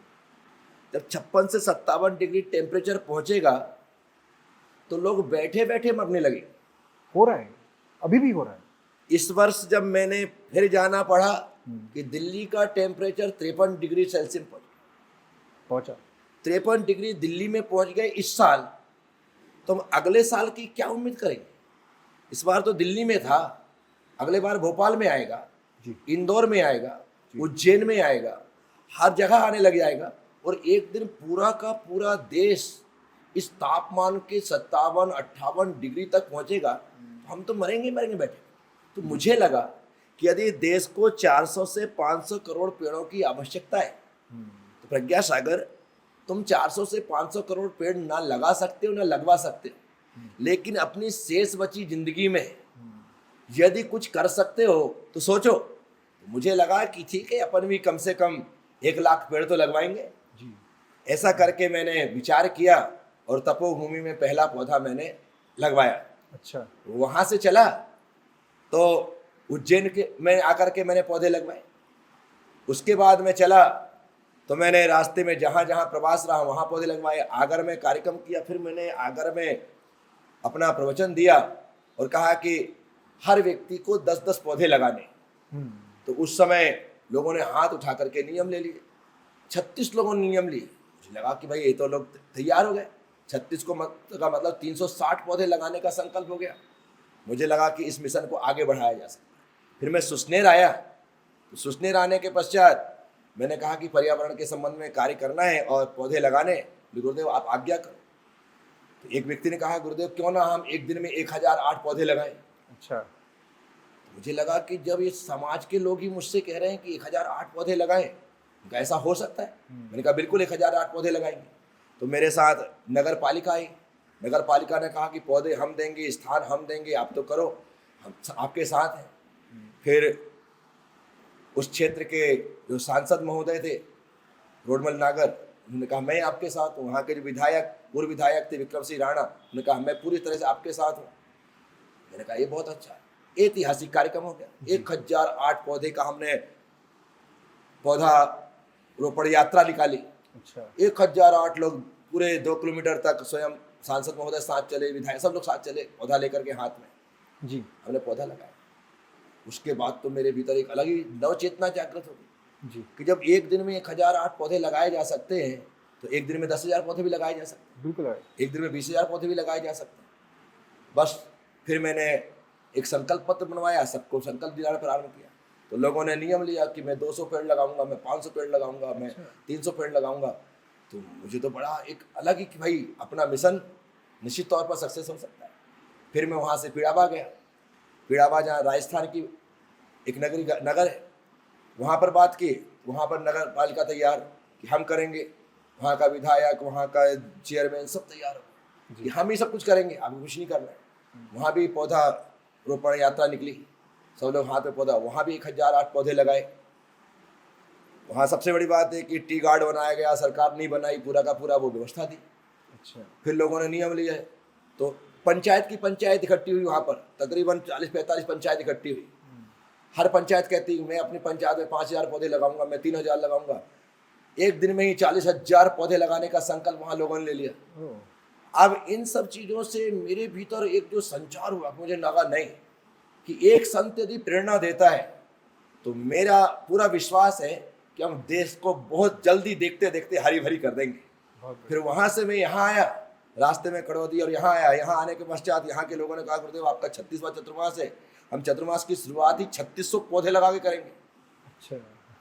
S2: जब 56 से 57 डिग्री टेम्परेचर पहुंचेगा तो लोग बैठे बैठे मरने लगे। हो
S1: रहा है, अभी भी हो रहा है।
S2: इस वर्ष जब मैंने फिर जाना पड़ा कि दिल्ली का टेम्परेचर 53 डिग्री सेल्सियस पहुंचा। 53 डिग्री दिल्ली में पहुंच गए इस साल, तो हम अगले साल की क्या उम्मीद करेंगे? इस बार तो दिल्ली में था, अगले बार भोपाल में आएगा, इंदौर में आएगा, उज्जैन में आएगा, हर जगह आने लग जाएगा। और एक दिन पूरा का पूरा देश इस तापमान के 57-58 डिग्री तक पहुंचेगा, हम तो मरेंगे बैठे। तो मुझे लगा कि यदि देश को 400 से 500 करोड़ पेड़ों की आवश्यकता है, तो प्रज्ञा सागर तुम 400 से 500 करोड़ पेड़ ना लगा सकते हो ना लगवा सकते हो, लेकिन अपनी शेष बची जिंदगी में यदि कुछ कर सकते हो तो सोचो। तो मुझे लगा कि ठीक है, अपन भी कम से कम 1 लाख पेड़ तो लगवाएंगे।
S1: जी।
S2: ऐसा करके मैंने विचार किया और तपोभूमि में पहला पौधा मैंने लगवाया।
S1: अच्छा।
S2: वहां से चला तो उज्जैन के मैं आकर के मैंने पौधे लगवाए। उसके बाद मैं चला तो मैंने रास्ते में जहाँ जहाँ प्रवास रहा वहाँ पौधे लगवाए। आगर में कार्यक्रम किया, फिर मैंने आगर में अपना प्रवचन दिया और कहा कि हर व्यक्ति को 10-10 पौधे लगाने। तो उस समय लोगों ने हाथ उठा करके नियम ले लिए। 36 लोगों ने नियम लिए। मुझे लगा कि भाई ये तो लोग तैयार हो गए। 36 का मतलब 360 पौधे लगाने का संकल्प हो गया। मुझे लगा कि इस मिशन को आगे बढ़ाया जा सकता है। फिर मैं सुसनेर आया। तो सुसनेर आने के पश्चात मैंने कहा कि पर्यावरण के संबंध में कार्य करना है और पौधे लगाने। गुरुदेव आप आज्ञा करो। तो एक व्यक्ति ने कहा गुरुदेव क्यों ना हम एक दिन में 1008 पौधे लगाएं।
S1: अच्छा।
S2: मुझे लगा कि जब ये समाज के लोग ही मुझसे कह रहे हैं कि 1008 पौधे लगाएं, उनका ऐसा हो सकता है। मैंने कहा बिल्कुल 1008 पौधे लगाएंगे। तो मेरे साथ नगर पालिका आई। नगर पालिका ने कहा कि पौधे हम देंगे, स्थान हम देंगे, आप तो करो, हम आपके साथ हैं। फिर उस क्षेत्र के जो सांसद महोदय थे रोडमल नागर, उन्होंने कहा मैं आपके साथ हूँ। वहाँ के जो पूर्व विधायक थे विक्रम सिंह राणा, उन्होंने कहा मैं पूरी तरह से आपके साथ हूँ। मैंने कहा ये बहुत अच्छा है। ऐतिहासिक कार्यक्रम हो गया। 1008 पौधे का हमने पौधा रोपण यात्रा निकाली।
S1: अच्छा।
S2: 1008 लोग पूरे 2 किलोमीटर तक, स्वयं सांसद महोदय साथ चले, विधायक सब लोग साथ चले, पौधा लेकर के हाथ में।
S1: जी।
S2: हमने पौधा लगाया। उसके बाद तो मेरे भीतर एक अलग ही नव चेतना जागृत हो गई
S1: जी।
S2: कि जब एक दिन में 1008 पौधे लगाए जा सकते हैं तो एक दिन में 10,000 पौधे भी लगाए जा सकते हैं।
S1: बिल्कुल है।
S2: एक दिन में 20,000 पौधे भी लगाए जा सकते हैं। बस फिर मैंने एक संकल्प पत्र बनवाया, सबको संकल्प दिलाना प्रारंभ किया। तो लोगों ने नियम लिया कि मैं 200 पेड़ लगाऊंगा, मैं 500 पेड़ लगाऊंगा, मैं 300 पेड़ लगाऊंगा। तो मुझे तो बड़ा एक अलग ही कि भाई अपना मिशन निश्चित तौर पर सक्सेस हो सकता है। फिर मैं वहाँ से पीड़ाबा गया। पीड़ाबा जहाँ राजस्थान की एक नगर है, वहाँ पर बात की। वहाँ पर नगर पालिका तैयार कि हम करेंगे। वहाँ का विधायक, वहाँ का चेयरमैन सब तैयार हो कि हम ही सब कुछ करेंगे, आपको कुछ नहीं करना है। वहाँ भी पौधा रोपण यात्रा निकली, सब लोग हाथ में पौधा। वहाँ भी 1008 पौधे लगाए। वहाँ सबसे बड़ी बात है कि टी गार्ड बनाया गया, सरकार नहीं बनाई, पूरा का पूरा वो व्यवस्था दी।
S1: अच्छा।
S2: फिर लोगों ने नियम लिया है। तो पंचायत इकट्ठी हुई। वहाँ पर तकरीबन 40-45 पंचायत इकट्ठी हुई। हर पंचायत कहती मैं अपनी पंचायत में 5,000 पौधे लगाऊंगा, मैं 3,000 लगाऊंगा। एक दिन में ही 40,000 पौधे लगाने का संकल्प वहाँ लोगों ने ले लिया। अब इन सब चीज़ों से मेरे भीतर एक जो संचार हुआ, मुझे लगा नहीं कि एक संत यदि प्रेरणा देता है तो मेरा पूरा विश्वास है कि हम देश को बहुत जल्दी देखते देखते हरी भरी कर देंगे। फिर वहाँ से मैं यहाँ आया, रास्ते में खड़ोदी और यहाँ आया। यहाँ आने के पश्चात यहाँ के लोगों ने कहा गुरुदेव आपका 36वां चतुर्मास है, हम चतुर्मास की शुरुआत ही 3600 पौधे लगा के करेंगे।
S1: अच्छा।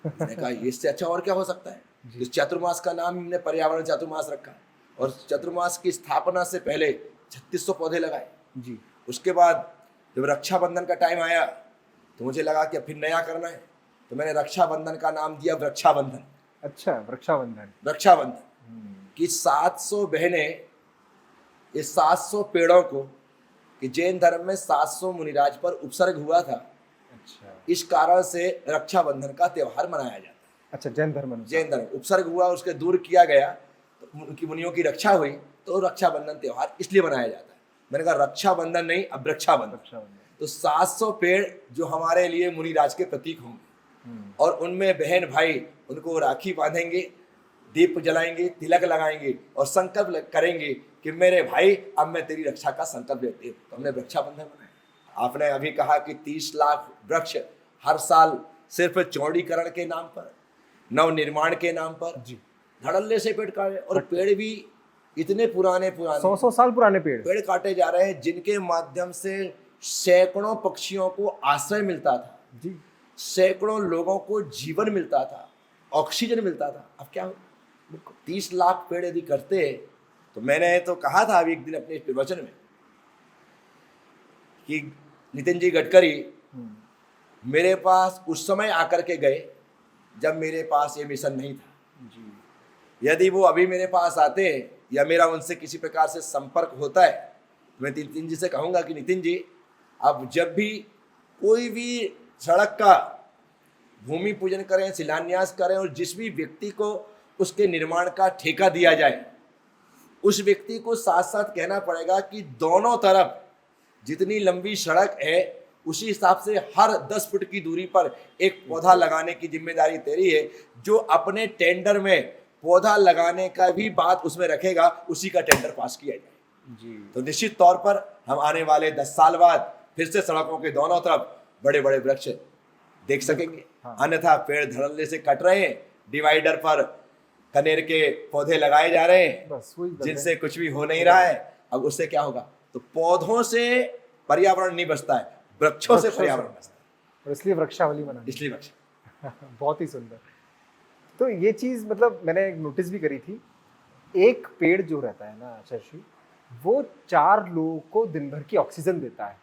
S2: मैंने कहा इससे अच्छा और क्या हो सकता है। इस चतुर्मास का नाम हमने पर्यावरण चतुर्मास रखा और चतुर्मास की स्थापना से पहले 3600 पौधे लगाए।
S1: जी।
S2: उसके बाद जब रक्षाबंधन का टाइम आया तो मुझे लगा कि फिर नया करना है, तो मैंने रक्षाबंधन का नाम दिया वृक्षाबंधन।
S1: अच्छा, वृक्षाबंधन।
S2: वृक्षाबंधन कि 700 बहनें इस 700 पेड़ों को, कि जैन धर्म में 700 मुनिराज पर उपसर्ग हुआ था,
S1: अच्छा।
S2: इस कारण से रक्षाबंधन का त्यौहार मनाया जाता है।
S1: अच्छा, जैन धर्म।
S2: जैन धर्म उपसर्ग हुआ, उसके दूर किया गया, तो उनकी मुनियों की रक्षा हुई, तो रक्षाबंधन त्यौहार इसलिए मनाया जाता है। मैंने कहा रक्षाबंधन नहीं, अब वृक्षाबंधन। तो 700 पेड़ जो हमारे लिए मुनिराज के प्रतीक होंगे और उनमें बहन भाई उनको राखी बांधेंगे, दीप जलाएंगे, तिलक लगाएंगे और संकल्प करेंगे कि मेरे भाई अब मैं तेरी रक्षा का संकल्प लेते हूँ। तो हमने वृक्षाबंधन मनाया। आपने अभी कहा कि 30 लाख वृक्ष हर साल सिर्फ चौड़ीकरण के नाम पर, नव निर्माण के नाम पर धड़ल्ले से पेड़ काटे। और पेड़ भी इतने पुराने
S1: 100 साल पुराने
S2: पेड़ काटे जा रहे हैं जिनके माध्यम से सैकड़ों पक्षियों को आश्रय मिलता था
S1: जी,
S2: सैकड़ों लोगों को जीवन मिलता था, ऑक्सीजन मिलता था। अब क्या हो, 30 लाख पेड़ यदि करते तो मैंने तो कहा था अभी एक दिन अपने प्रवचन में कि नितिन जी गडकरी मेरे पास उस समय आकर के गए जब मेरे पास ये मिशन नहीं था।
S1: जी।
S2: यदि वो अभी मेरे पास आते या मेरा उनसे किसी प्रकार से संपर्क होता है तो मैं नितिन जी से कहूँगा कि नितिन जी, अब जब भी कोई भी सड़क का भूमि पूजन करें, शिलान्यास करें और जिस भी व्यक्ति को उसके निर्माण का ठेका दिया जाए, उस व्यक्ति को साथ साथ कहना पड़ेगा कि दोनों तरफ जितनी लंबी सड़क है उसी हिसाब से हर 10 फुट की दूरी पर एक पौधा लगाने की जिम्मेदारी तेरी है। जो अपने टेंडर में पौधा लगाने का भी बात उसमें रखेगा, उसी का टेंडर पास किया जाए।
S1: जी।
S2: तो निश्चित तौर पर हम आने वाले 10 साल बाद फिर से सड़कों के दोनों तरफ बड़े बड़े वृक्ष देख सकेंगे।
S1: हाँ।
S2: अन्यथा पेड़ धड़ल्ले से कट रहे हैं, डिवाइडर पर कनेर के पौधे लगाए जा रहे हैं,
S1: बस वही कर
S2: जिनसे कुछ भी हो नहीं रहा है। अब उससे क्या होगा? तो पौधों से पर्यावरण नहीं बचता है, वृक्षों से पर्यावरण बचता है।
S1: और इसलिए वृक्षावली बना
S2: इसलिए वृक्ष
S1: बहुत ही सुंदर। तो ये चीज़ मतलब मैंने नोटिस भी करी थी, एक पेड़ जो रहता है ना शशि, वो 4 लोगों को दिन भर की ऑक्सीजन देता है,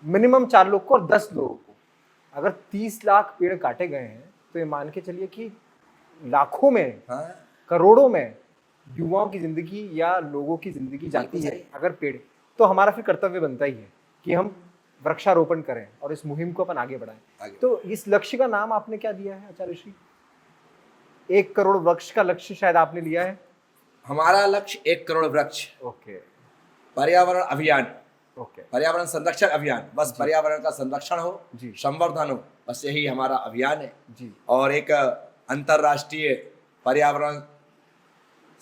S1: मिनिमम 4 लोग को और 10 लोगों को। अगर 30 लाख पेड़ काटे गए हैं तो ये मान के चलिए कि लाखों में,
S2: हाँ,
S1: करोड़ों में युवाओं की जिंदगी या लोगों की जिंदगी जाती है अगर पेड़। तो हमारा फिर कर्तव्य बनता ही है कि हम वृक्षारोपण करें और इस मुहिम को अपन आगे बढ़ाएं।
S2: आगे।
S1: तो इस लक्ष्य का नाम आपने क्या दिया है आचार्य श्री? 1 करोड़ वृक्ष का लक्ष्य शायद आपने लिया है।
S2: हमारा लक्ष्य 1 करोड़ वृक्ष,
S1: ओके
S2: पर्यावरण अभियान,
S1: ओके
S2: पर्यावरण संरक्षण अभियान। बस पर्यावरण का संरक्षण हो,
S1: जी।
S2: संवर्धन हो, बस यही हमारा अभियान है।
S1: जी।
S2: और एक अंतर्राष्ट्रीय पर्यावरण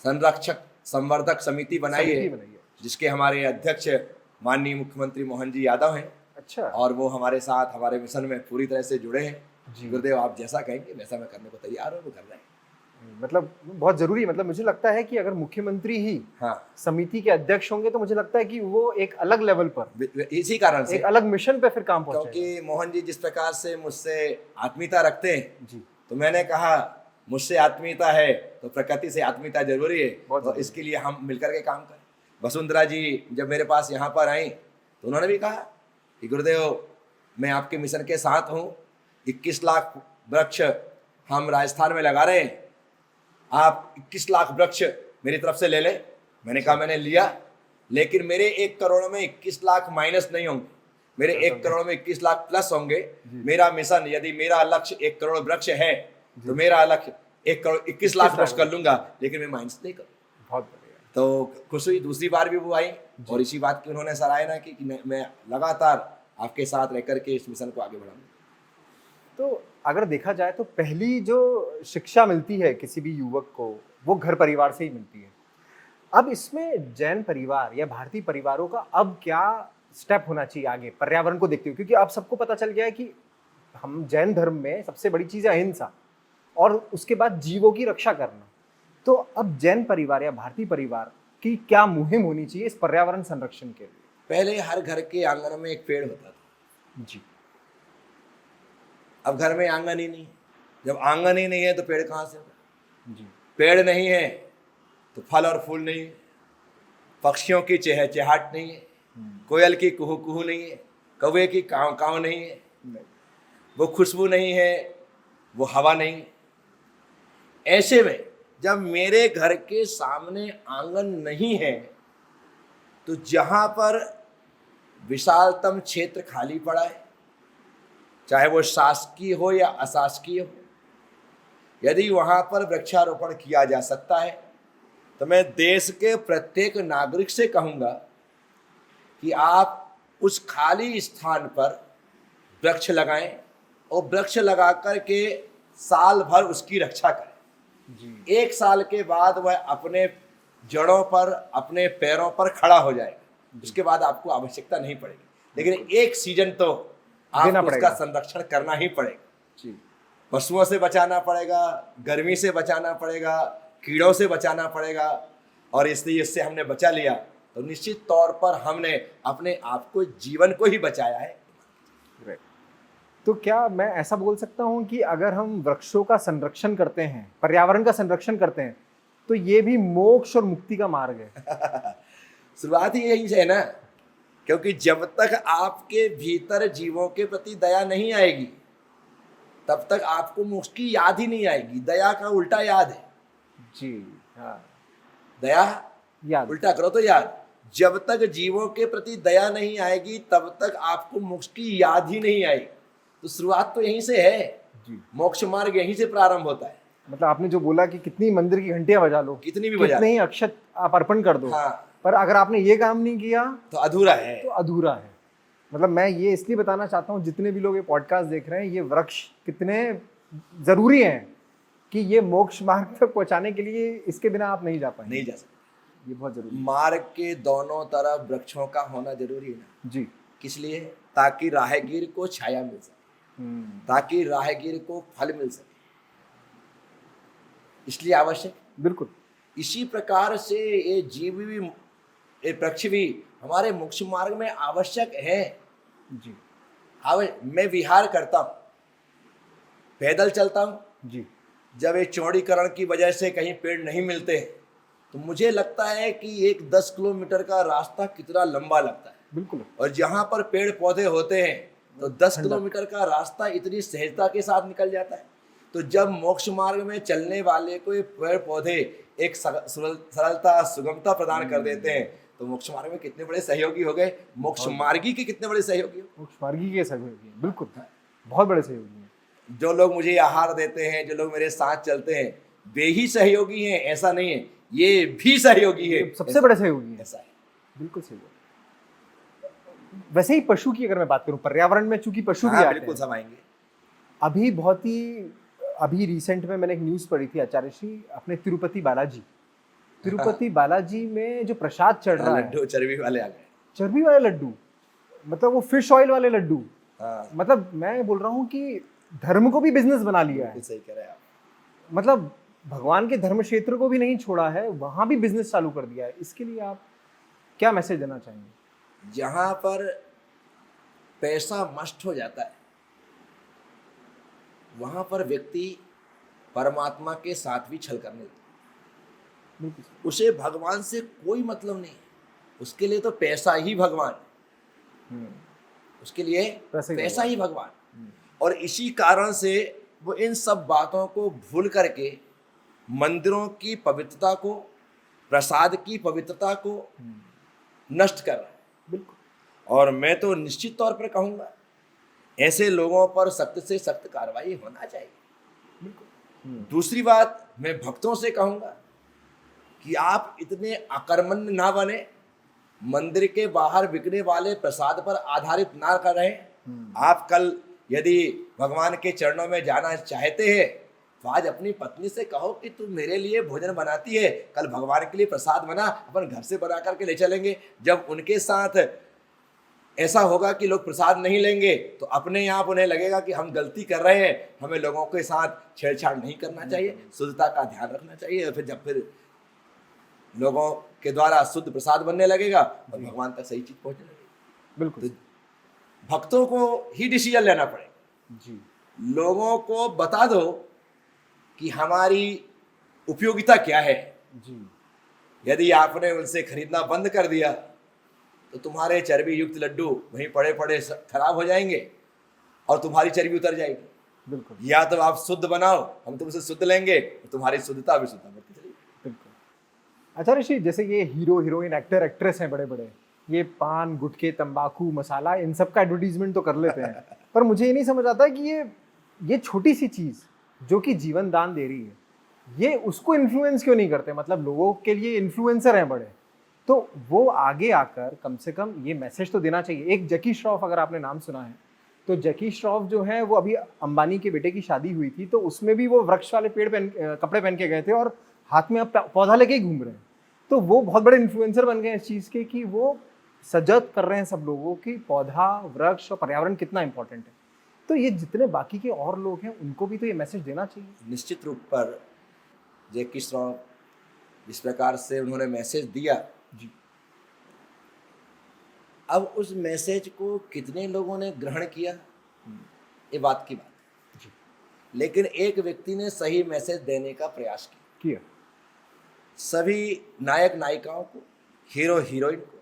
S2: संरक्षक संवर्धक समिति बनाई
S1: समिति
S2: है,
S1: बनाई है।
S2: जिसके हमारे अध्यक्ष माननीय मुख्यमंत्री मोहन जी यादव हैं।
S1: अच्छा।
S2: और वो हमारे साथ हमारे मिशन में पूरी तरह से जुड़े हैं।
S1: जी।
S2: गुरुदेव आप जैसा कहेंगे वैसा मैं करने को तैयार हूँ, वो कर रहे हैं।
S1: मतलब बहुत जरूरी, मतलब मुझे लगता है कि अगर मुख्यमंत्री ही
S2: हाँ,
S1: समिति के अध्यक्ष होंगे तो मुझे लगता है कि वो एक अलग लेवल पर,
S2: इसी कारण से,
S1: एक अलग मिशन पे फिर काम पहुंचाएगा।
S2: क्योंकि मोहन जी जिस प्रकार से मुझसे आत्मीयता रखते हैं,
S1: जी।
S2: तो मैंने कहा मुझसे आत्मीयता है तो प्रकृति से आत्मीयता जरूरी है,
S1: बहुत
S2: तो
S1: जरूरी।
S2: इसके लिए हम मिलकर के काम करें। वसुंधरा जी जब मेरे पास यहाँ पर आई तो उन्होंने भी कहा कि गुरुदेव मैं आपके मिशन के साथ हूँ, 21 लाख वृक्ष हम राजस्थान में लगा रहे हैं, आप 21 लाख वृक्ष मेरी तरफ से ले लें। मैंने कहा मैंने लिया, लेकिन मेरे 1 करोड़ में 21 लाख माइनस नहीं होंगे, मेरे 1 करोड़ में 21 लाख प्लस होंगे। मेरा मिशन, यदि मेरा लक्ष्य 1 करोड़ वृक्ष है तो मेरा लक्ष्य 1 करोड़ 21 लाख वृक्ष कर लूंगा, लेकिन मैं माइनस नहीं करूँ।
S1: बहुत बढ़िया।
S2: तो खुश हुई, दूसरी बार भी वो आई और इसी बात की उन्होंने सराहना की कि मैं लगातार आपके साथ रह करके इस मिशन को आगे बढ़ाऊंगा।
S1: तो अगर देखा जाए तो पहली जो शिक्षा मिलती है किसी भी युवक को वो घर परिवार से ही मिलती है। अब इसमें जैन परिवार या भारतीय परिवारों का अब क्या स्टेप होना चाहिए आगे पर्यावरण को देखते हुए, क्योंकि अब सबको पता चल गया है कि हम जैन धर्म में सबसे बड़ी चीज़ है अहिंसा और उसके बाद जीवों की रक्षा करना। तो अब जैन परिवार या भारतीय परिवार की क्या मुहिम होनी चाहिए इस पर्यावरण संरक्षण के लिए?
S2: पहले हर घर के आंगन में एक पेड़ होता था
S1: जी।
S2: अब घर में आंगन ही नहीं, जब आंगन ही नहीं है तो पेड़ कहाँ से होगा?
S1: जी।
S2: पेड़ नहीं है तो फल और फूल नहीं है, पक्षियों की चहचहाट नहीं है, कोयल की कुहू कुहू नहीं है, कौवे की काव काव नहीं है, वो खुशबू नहीं है, वो हवा नहीं है। ऐसे में जब मेरे घर के सामने आंगन नहीं है तो जहाँ पर विशालतम क्षेत्र खाली पड़ा है, चाहे वो शासकीय हो या अशासकीय हो, यदि वहाँ पर वृक्षारोपण किया जा सकता है तो मैं देश के प्रत्येक नागरिक से कहूँगा कि आप उस खाली स्थान पर वृक्ष लगाएं और वृक्ष लगा कर के साल भर उसकी रक्षा करें।
S1: जी।
S2: 1 साल के बाद वह अपने जड़ों पर, अपने पैरों पर खड़ा हो जाएगा, उसके बाद आपको आवश्यकता नहीं पड़ेगी। लेकिन 1 सीजन तो आपको उसका संरक्षण करना ही पड़ेगा।
S1: जी।
S2: पशुओं से बचाना पड़ेगा, गर्मी से बचाना पड़ेगा, कीड़ों से बचाना पड़ेगा, और इसलिए इससे हमने बचा लिया तो निश्चित तौर पर हमने अपने आप को, जीवन को ही बचाया है।
S1: तो क्या मैं ऐसा बोल सकता हूँ कि अगर हम वृक्षों का संरक्षण करते हैं, पर्यावरण का संरक्षण करते हैं, तो ये भी मोक्ष और मुक्ति का मार्ग है?
S2: शुरुआत ही यही से है ना क्योंकि जब तक आपके भीतर जीवों के प्रति दया नहीं आएगी तब तक आपको मोक्ष की याद ही नहीं आएगी। दया का उल्टा याद है।
S1: जी हाँ,
S2: दया
S1: याद।
S2: उल्टा करो तो याद। जब तक जीवों के प्रति दया नहीं आएगी तब तक आपको मोक्ष की याद ही नहीं आएगी। तो शुरुआत तो यहीं से है।
S1: जी,
S2: मोक्ष मार्ग यहीं से प्रारंभ होता है।
S1: मतलब आपने जो बोला कि कितनी मंदिर की घंटियां बजा लो,
S2: कितनी भी बजा
S1: कितने ही अक्षत आप अर्पण कर दो,
S2: हाँ,
S1: पर अगर आपने ये काम नहीं किया
S2: तो अधूरा है।
S1: तो अधूरा है। मतलब मैं ये इसलिए बताना चाहता हूँ, जितने भी लोग ये पॉडकास्ट देख रहे हैं, ये वृक्ष कितने जरूरी हैं कि ये मोक्ष मार्ग तक पहुंचाने के लिए इसके बिना आप नहीं जा पाएंगे।
S2: नहीं जा सकते।
S1: ये बहुत जरूरी
S2: मार्ग के दोनों तरफ वृक्षों का होना जरूरी है ना।
S1: है। जी।
S2: किस लिए? ताकि राहगीर को छाया मिल सके, ताकि राहगीर को फल मिल सके, इसलिए आवश्यक।
S1: बिल्कुल।
S2: इसी प्रकार से ये जीव भी, ये वृक्ष भी हमारे मोक्ष मार्ग में आवश्यक है।
S1: जी
S2: मैं विहार करता हूँ, पैदल चलता हूँ।
S1: जी।
S2: जब ये चौड़ीकरण की वजह से कहीं पेड़ नहीं मिलते तो मुझे लगता है कि एक 10 किलोमीटर का रास्ता कितना लंबा लगता है।
S1: बिल्कुल।
S2: और जहाँ पर पेड़ पौधे होते हैं तो 10 किलोमीटर का रास्ता इतनी सहजता के साथ निकल जाता है। तो जब मोक्ष मार्ग में चलने वाले को ये पेड़ पौधे एक सरलता सुगमता प्रदान कर देते हैं तो मोक्ष मार्ग में कितने बड़े सहयोगी हो गए। मोक्ष मार्गी के कितने बड़े सहयोगी हो।
S1: मोक्ष मार्गी के सहयोगी हैं, बिल्कुल, बहुत बड़े सहयोगी हैं।
S2: जो लोग मुझे आहार देते हैं, जो लोग मेरे साथ चलते हैं, वे ही सहयोगी हैं ऐसा नहीं है, ये भी सहयोगी है,
S1: सबसे बड़े सहयोगी हैं।
S2: ऐसा है।
S1: बिल्कुल सही बात। वैसे ही पशु की अगर मैं बात करूं, पर्यावरण में चूंकि पशु भी आते
S2: बिल्कुल
S1: हैं,
S2: समाएंगे।
S1: अभी रिसेंट में मैंने एक न्यूज़ पढ़ी थी, आचार्य श्री अपने तिरुपति बालाजी में जो प्रसाद चढ़ रहा है,
S2: लड्डू चर्बी वाले आ गए।
S1: चर्बी वाले लड्डू, मतलब वो फिश ऑयल वाले लड्डू।
S2: हाँ,
S1: मतलब मैं बोल रहा हूँ कि धर्म को भी बिजनेस बना लिया है।
S2: सही कह रहे हैं आप।
S1: मतलब भगवान के धर्म क्षेत्र को भी नहीं छोड़ा है, वहां भी बिजनेस चालू कर दिया है। इसके लिए आप क्या मैसेज देना चाहेंगे?
S2: जहां पर पैसा मस्ट हो जाता है वहां पर व्यक्ति परमात्मा के साथ भी छल करने लगता है। उसे भगवान से कोई मतलब नहीं, उसके लिए तो पैसा ही भगवान, उसके लिए पैसा ही भगवान। और इसी कारण से वो इन सब बातों को भूल करके मंदिरों की पवित्रता को, प्रसाद की पवित्रता को नष्ट कर रहा है। बिल्कुल। और मैं तो निश्चित तौर पर कहूँगा ऐसे लोगों पर सख्त से सख्त कार्रवाई होना चाहिए। बिल्कुल। दूसरी बात मैं भक्तों से कहूँगा कि आप इतने अकर्मण्य ना बने, मंदिर के बाहर बिकने वाले प्रसाद पर आधारित ना कर रहे। आप कल यदि भगवान के चरणों में जाना चाहते हैं तो आज अपनी पत्नी से कहो कि तू मेरे लिए भोजन बनाती है, कल भगवान के लिए प्रसाद बना, अपन घर से बना करके ले चलेंगे। जब उनके साथ ऐसा होगा कि लोग प्रसाद नहीं लेंगे तो अपने आप उन्हें लगेगा कि हम गलती कर रहे हैं, हमें लोगों के साथ छेड़छाड़ नहीं करना चाहिए, शुद्धता का ध्यान रखना चाहिए। फिर लोगों के द्वारा शुद्ध प्रसाद बनने लगेगा और भगवान तक सही चीज पहुंचने लगेगी। बिल्कुल। तो भक्तों को ही डिसीजन लेना पड़ेगा। जी। लोगों को बता दो कि हमारी उपयोगिता क्या है। जी। यदि आपने उनसे खरीदना बंद कर दिया तो तुम्हारे चर्बी युक्त लड्डू वहीं पड़े पड़े खराब हो जाएंगे और तुम्हारी चर्बी उतर जाएगी। बिल्कुल। या तो आप शुद्ध बनाओ, हम तुमसे शुद्ध लेंगे, तुम्हारी शुद्धता भी शुद्ध बढ़ती चलेगी। बिल्कुल।
S1: आचार्य श्री, जैसे ये हीरो हीरोइन एक्टर एक्ट्रेस हैं बड़े बड़े, ये पान गुटखे तंबाकू मसाला इन सब का एडवर्टीजमेंट तो कर लेते हैं पर मुझे ये नहीं समझ आता है कि ये छोटी सी चीज जो कि जीवन दान दे रही है, ये उसको इन्फ्लुएंस क्यों नहीं करते? मतलब लोगों के लिए इन्फ्लुएंसर हैं बड़े, तो वो आगे आकर कम से कम ये मैसेज तो देना चाहिए। एक जैकी श्रॉफ, अगर आपने नाम सुना है तो जैकी श्रॉफ जो है वो अभी अंबानी के बेटे की शादी हुई थी तो उसमें भी वो वृक्ष वाले कपड़े पहन के गए थे और हाथ में अब पौधा लेके ही घूम रहे हैं। तो वो बहुत बड़े इन्फ्लुएंसर बन गए इस चीज़ के कि वो सजग कर रहे हैं सब लोगों की पौधा, वृक्ष और पर्यावरण कितना इंपॉर्टेंट है। तो ये जितने बाकी के और लोग हैं उनको भी तो ये मैसेज देना चाहिए।
S2: निश्चित रूप पर जैकी श्रॉफ जिस प्रकार से उन्होंने मैसेज दिया जी, अब उस मैसेज को कितने लोगों ने ग्रहण किया ये बात की बात है। लेकिन एक व्यक्ति ने सही मैसेज देने का प्रयास किया। सभी नायक नायिकाओं को, हीरो हीरोइन को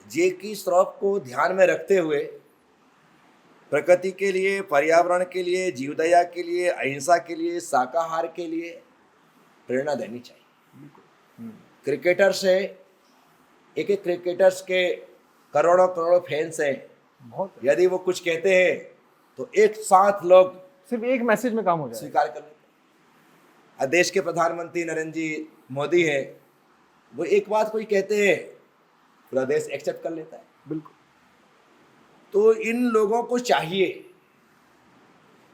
S2: जे की स्रोत को ध्यान में रखते हुए प्रकृति के लिए, पर्यावरण के लिए, जीवदया के लिए, अहिंसा के लिए, शाकाहार के लिए प्रेरणा देनी चाहिए। क्रिकेटर्स है, एक एक क्रिकेटर्स के करोड़ों करोड़ों फैंस हैं।
S1: बहुत
S2: यदि वो कुछ कहते हैं तो एक साथ लोग
S1: सिर्फ एक मैसेज में काम हो जाए।
S2: स्वीकार कर लेते हैं। देश के प्रधानमंत्री नरेंद्र जी मोदी है, वो एक बात कोई कहते हैं पूरा देश एक्सेप्ट कर लेता है।
S1: बिल्कुल।
S2: तो इन लोगों को चाहिए,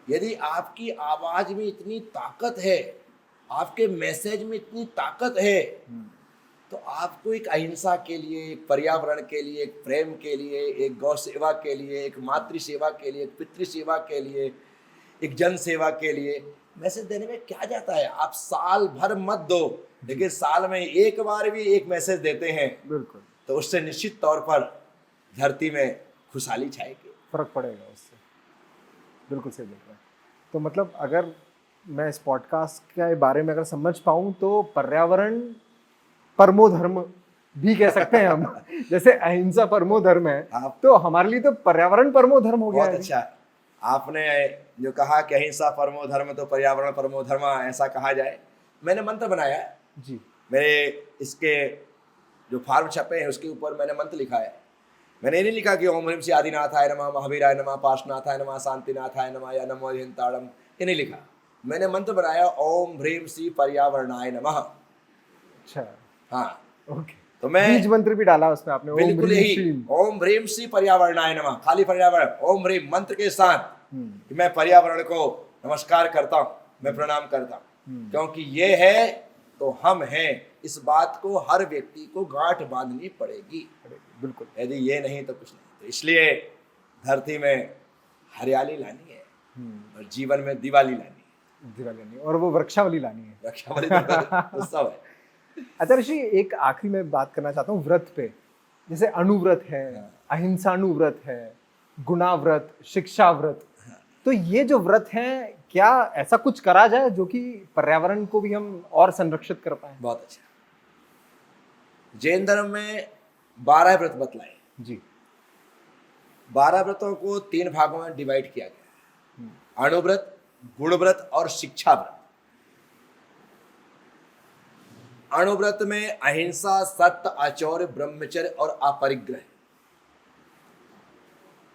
S2: यदि आपकी आवाज में इतनी ताकत है, आपके मैसेज में इतनी ताकत है, तो आपको एक अहिंसा के लिए, एक पर्यावरण के लिए, एक प्रेम के लिए, एक गौ सेवा के लिए, एक मातृ सेवा के लिए, एक पितृ सेवा के लिए, एक जन सेवा के लिए मैसेज देने में क्या जाता है। आप साल भर मत दो, लेकिन साल में एक बार भी एक मैसेज देते हैं
S1: बिल्कुल,
S2: तो उससे निश्चित तौर पर धरती में खुशहाली छाएगी,
S1: फर्क पड़ेगा उससे। बिल्कुल सही बोल रहे हैं। तो मतलब अगर मैं इस पॉडकास्ट के बारे में अगर समझ पाऊँ तो पर्यावरण परमो धर्म भी कह सकते हैं हम। जैसे अहिंसा परमो धर्म है,
S2: आप
S1: तो हमारे लिए तो पर्यावरण परमो धर्म हो गया
S2: बहुत
S1: है।
S2: अच्छा आपने जो कहा कि अहिंसा परमो धर्म तो पर्यावरण परमो धर्म, ऐसा कहा जाए। मैंने मंत्र बनाया है,
S1: जी।
S2: मेरे इसके जो फार्म छपे हैं उसके ऊपर मैंने मंत्र लिखा है। मैंने ये नहीं लिखा कि ओम ह्रीम श्री आदिनाथाय नमः, महावीराय नमः, पार्श्वनाथाय नमः, शांतिनाथाय नमः या नमो हिंताड़म, ये नहीं लिखा। मैंने मंत्र बनाया ओम ह्रीम श्री पर्यावरणाय नमः।
S1: अच्छा,
S2: हाँ,
S1: ओके।
S2: तो मैं
S1: बीज मंत्र भी डाला उसमें आपने, ओम
S2: बिल्कुल
S1: ह्रीम
S2: यही
S1: श्रीम।
S2: ओम ह्रीम श्री पर्यावरणाय नमः, खाली पर्यावरण, ओम ह्रीम मंत्र के साथ कि मैं पर्यावरण को नमस्कार करता हूँ, मैं प्रणाम करता हूँ, क्योंकि ये है तो हम हैं। इस बात को हर व्यक्ति को गांठ बांधनी पड़ेगी।
S1: बिल्कुल।
S2: यदि ये नहीं तो कुछ नहीं। तो इसलिए धरती में हरियाली लानी है और जीवन में दिवाली लानी है,
S1: दिवाली नहीं, और वो वृक्षावली लानी है।
S2: रक्षाबंधन तो उत्सव है।
S1: अच्छा ऋषि, एक आखिरी में बात करना चाहता हूँ व्रत पे। जैसे अणुव्रत है, अहिंसाणुव्रत है, गुणाव्रत, शिक्षा व्रत, तो ये जो व्रत हैं, क्या ऐसा कुछ करा जाए जो कि पर्यावरण को भी हम और संरक्षित कर पाए?
S2: बहुत अच्छा। जैन धर्म में 12 व्रत बतलाए।
S1: जी।
S2: 12 व्रतों को 3 भागों में डिवाइड किया गया, अणुव्रत, गुणव्रत और शिक्षा व्रत। अणुव्रत में अहिंसा, सत्य, आचौर्य, ब्रह्मचर्य और अपरिग्रह,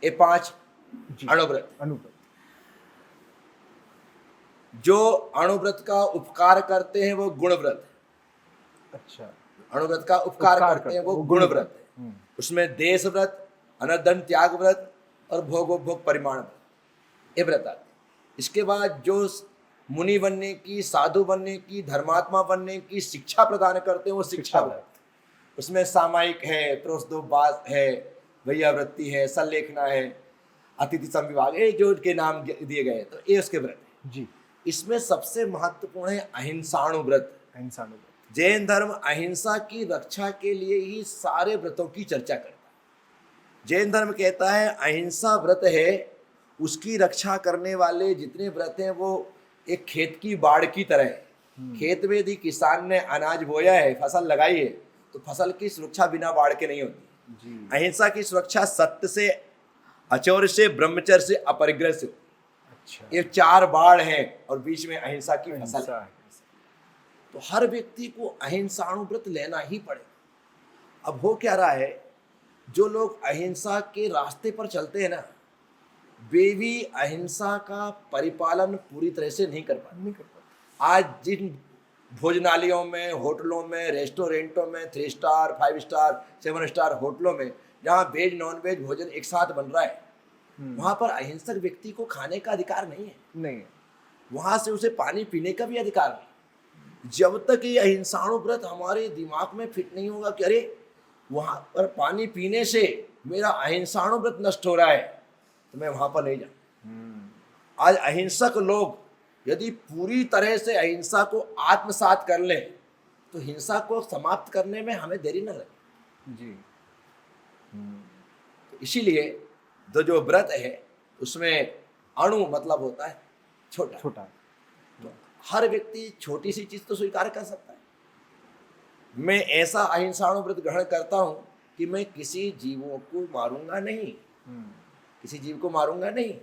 S2: ये 5 अणुव्रत।
S1: अणुव्रत।
S2: जो अणुव्रत का उपकार करते हैं वो गुणव्रत।
S1: अच्छा।
S2: अणुव्रत का उपकार करते हैं वो गुणव्रत है। उसमें देश व्रत, अनर्दन त्याग व्रत और भोगोपभोग परिमाण व्रत, ये व्रत आते हैं। इसके बाद जो मुनि बनने की, साधु बनने की, धर्मात्मा बनने की शिक्षा प्रदान करते हैं वो शिक्षा व्रत। उसमें सामायिक है, प्रोसदोपास है, वैयावृत्ति है, संलेखना है, अतिथि संविभाग, ये जो के नाम दिए गए, तो ये उसके व्रत है
S1: जी।
S2: इसमें सबसे महत्वपूर्ण है अहिंसाणु व्रत।
S1: अहिंसाणुव्रत।
S2: जैन धर्म अहिंसा की रक्षा के लिए ही सारे व्रतों की चर्चा करता है। जैन धर्म कहता है अहिंसा व्रत है, उसकी रक्षा करने वाले जितने व्रत हैं वो एक खेत की बाढ़ की तरह है। खेत में यदि किसान ने अनाज बोया है, फसल लगाई है, तो फसल की सुरक्षा बिना बाढ़ के नहीं होती
S1: जी।
S2: अहिंसा की सुरक्षा सत्य से, आचौर्य से, ब्रह्मचर्य से, अपरिग्रह से।
S1: अच्छा।
S2: ये 4 बाढ़ हैं और बीच में अहिंसा की फसल
S1: अहिंसा
S2: है।
S1: है।
S2: तो हर व्यक्ति को अहिंसाणु व्रत लेना ही पड़ेगा। अब हो क्या रहा है, जो लोग अहिंसा के रास्ते पर चलते हैं ना, वे भी अहिंसा का परिपालन पूरी तरह से नहीं कर पाते। आज जिन भोजनालयों में, होटलों में, रेस्टोरेंटों में, 3 स्टार, 5 स्टार, 7 स्टार होटलों में जहाँ वेज नॉन वेज भोजन एक साथ बन रहा है, वहाँ पर अहिंसक व्यक्ति को खाने का अधिकार नहीं है।
S1: नहीं है।
S2: वहाँ से उसे पानी पीने का भी अधिकार नहीं। जब तक ये अहिंसाणु व्रत हमारे दिमाग में फिट नहीं होगा कि अरे वहाँ पर पानी पीने से मेरा अहिंसाणु व्रत नष्ट हो रहा है, तो मैं वहाँ पर नहीं जाऊँ। आज अहिंसक लोग यदि पूरी तरह से अहिंसा को आत्मसात कर लें तो हिंसा को समाप्त करने में हमें देरी न लगे
S1: जी।
S2: इसीलिए जो व्रत है उसमें अणु मतलब होता है छोटा।
S1: छोटा।
S2: तो हर व्यक्ति छोटी सी चीज तो स्वीकार कर सकता है। मैं ऐसा अहिंसाणु व्रत ग्रहण करता हूँ कि मैं किसी जीवों को मारूंगा नहीं,
S1: हम्म,
S2: किसी जीव को मारूंगा नहीं,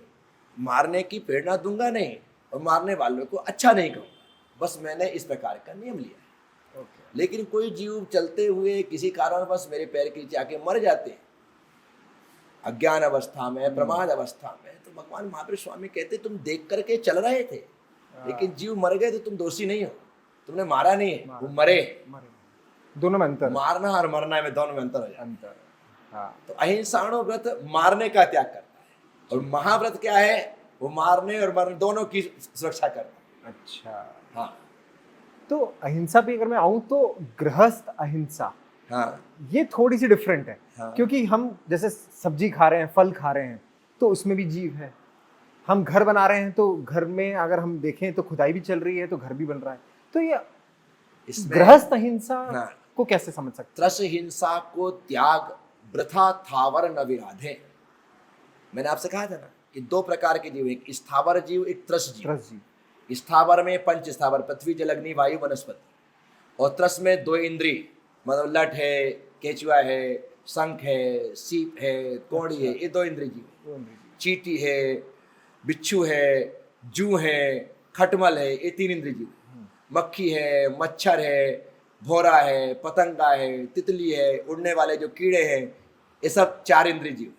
S2: मारने की प्रेरणा दूंगा नहीं, और मारने वालों को अच्छा नहीं कहूंगा। बस मैंने इस प्रकार का नियम लिया है।
S1: ओके।
S2: लेकिन कोई जीव चलते हुए किसी कारणवश मेरे पैर के नीचे आके मर जाते हैं, अज्ञान अवस्था में, प्रमाद अवस्था में, तो भगवान महावीर स्वामी कहते तुम देख करके चल रहे थे, लेकिन जीव मर गए तो तुम दोषी नहीं हो, तुमने मारा नहीं है, वो मरे।
S1: दोनों में अंतर है।
S2: मारना और मरना में दोनों में अंतर हो जाता है।
S1: अंतर है, हाँ।
S2: तो अहिंसाणु व्रत मारने का त्याग करता है, और महाव्रत क्या है, वो मारने और मरने दोनों की सुरक्षा करता है।
S1: अच्छा,
S2: हाँ
S1: तो अहिंसा पे अगर मैं आऊं तो गृहस्थ अहिंसा,
S2: हाँ
S1: ये थोड़ी सी डिफरेंट है।
S2: हाँ।
S1: क्योंकि हम जैसे सब्जी खा रहे हैं, फल खा रहे हैं, तो उसमें भी जीव है। हम घर बना रहे हैं, तो घर में अगर हम देखें तो खुदाई भी चल रही है, तो घर भी बन रहा है। तो ये
S2: इसमें
S1: गृहस्थ अहिंसा
S2: हाँ।
S1: को कैसे समझ सकते
S2: त्रस हिंसा को त्याग वृथा थावर न विराधे। मैंने आपसे कहा था ना कि दो प्रकार के जीव, एक स्थावर जीव, एक त्रस जीव।
S1: त्रस जी।
S2: स्थावर में पंच स्थावर, पृथ्वी जल अग्नि वायु वनस्पति, और त्रस में दो इंद्री, मतलब लठ है, केचुआ है, शंख है, सीप है, कौड़ी है, ये दो इंद्री जीव। चींटी है, बिच्छू है, जू है, खटमल है, ये तीन इंद्री जीव। मक्खी है, मच्छर है, भौरा है, पतंगा है, तितली है, उड़ने वाले जो कीड़े हैं, ये सब चार इंद्री जीव,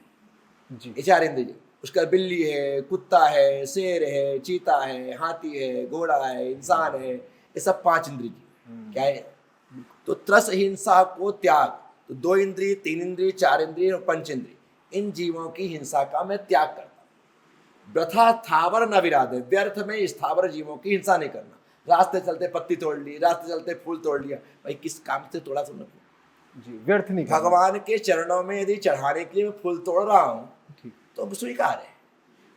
S1: जी।
S2: ये चार इंद्री जीव। उसका बिल्ली है, कुत्ता है, शेर है, चीता है, हाथी है, घोड़ा है, इंसान है, ये सब पांच इंद्री जीव। क्या है? तो त्रस हिंसा को त्याग, तो दो इंद्रिय, तीन इंद्रिय, चार इंद्रिय और पंच इंद्रिय, इन जीवों की हिंसा का मैं त्याग करता हूँ। वृथा थावर न विराधे, व्यर्थ में स्थावर जीवों की हिंसा नहीं करना। रास्ते चलते पत्ती तोड़ ली, रास्ते चलते फूल तोड़ लिया, भाई किस काम से तोड़ा तुमने?
S1: जी, व्यर्थ नहीं करना।
S2: भगवान के चरणों में यदि चढ़ाने के लिए मैं फूल तोड़ रहा हूँ
S1: ठीक।
S2: तो अब स्वीकार है।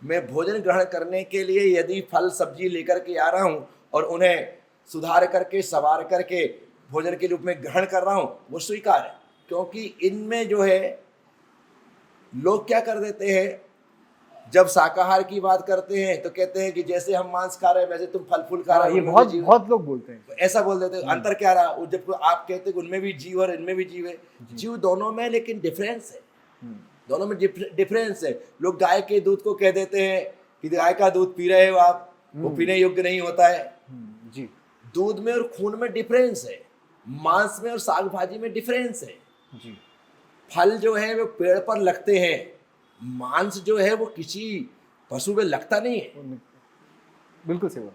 S2: मैं भोजन ग्रहण करने के लिए यदि फल सब्जी लेकर के आ रहा हूँ और उन्हें सुधार करके संवार करके भोजन के रूप में ग्रहण कर रहा हूँ, वो स्वीकार है। क्योंकि इनमें जो है, लोग क्या कर देते हैं, जब शाकाहार की बात करते हैं तो कहते हैं कि जैसे हम मांस खा रहे हैं वैसे तुम फल फूल खा रहे हो।
S1: ये बहुत बहुत लोग बोलते हैं,
S2: तो ऐसा बोल देते हैं। अंतर क्या रहा? वो जब आप कहते हैं उनमें भी जीव और इनमें भी जीव है, जीव दोनों में, लेकिन डिफरेंस है, दोनों में डिफरेंस है। लोग गाय के दूध को कह देते हैं कि गाय का दूध पी रहे हो आप, वो पीने योग्य नहीं होता है।
S1: जी।
S2: दूध में और खून में डिफरेंस है, मांस में और साग भाजी में डिफरेंस है।
S1: जी।
S2: फल जो है वो पेड़ पर लगते हैं, मांस जो है वो किसी पशु में लगता नहीं है।
S1: बिल्कुल सही बात।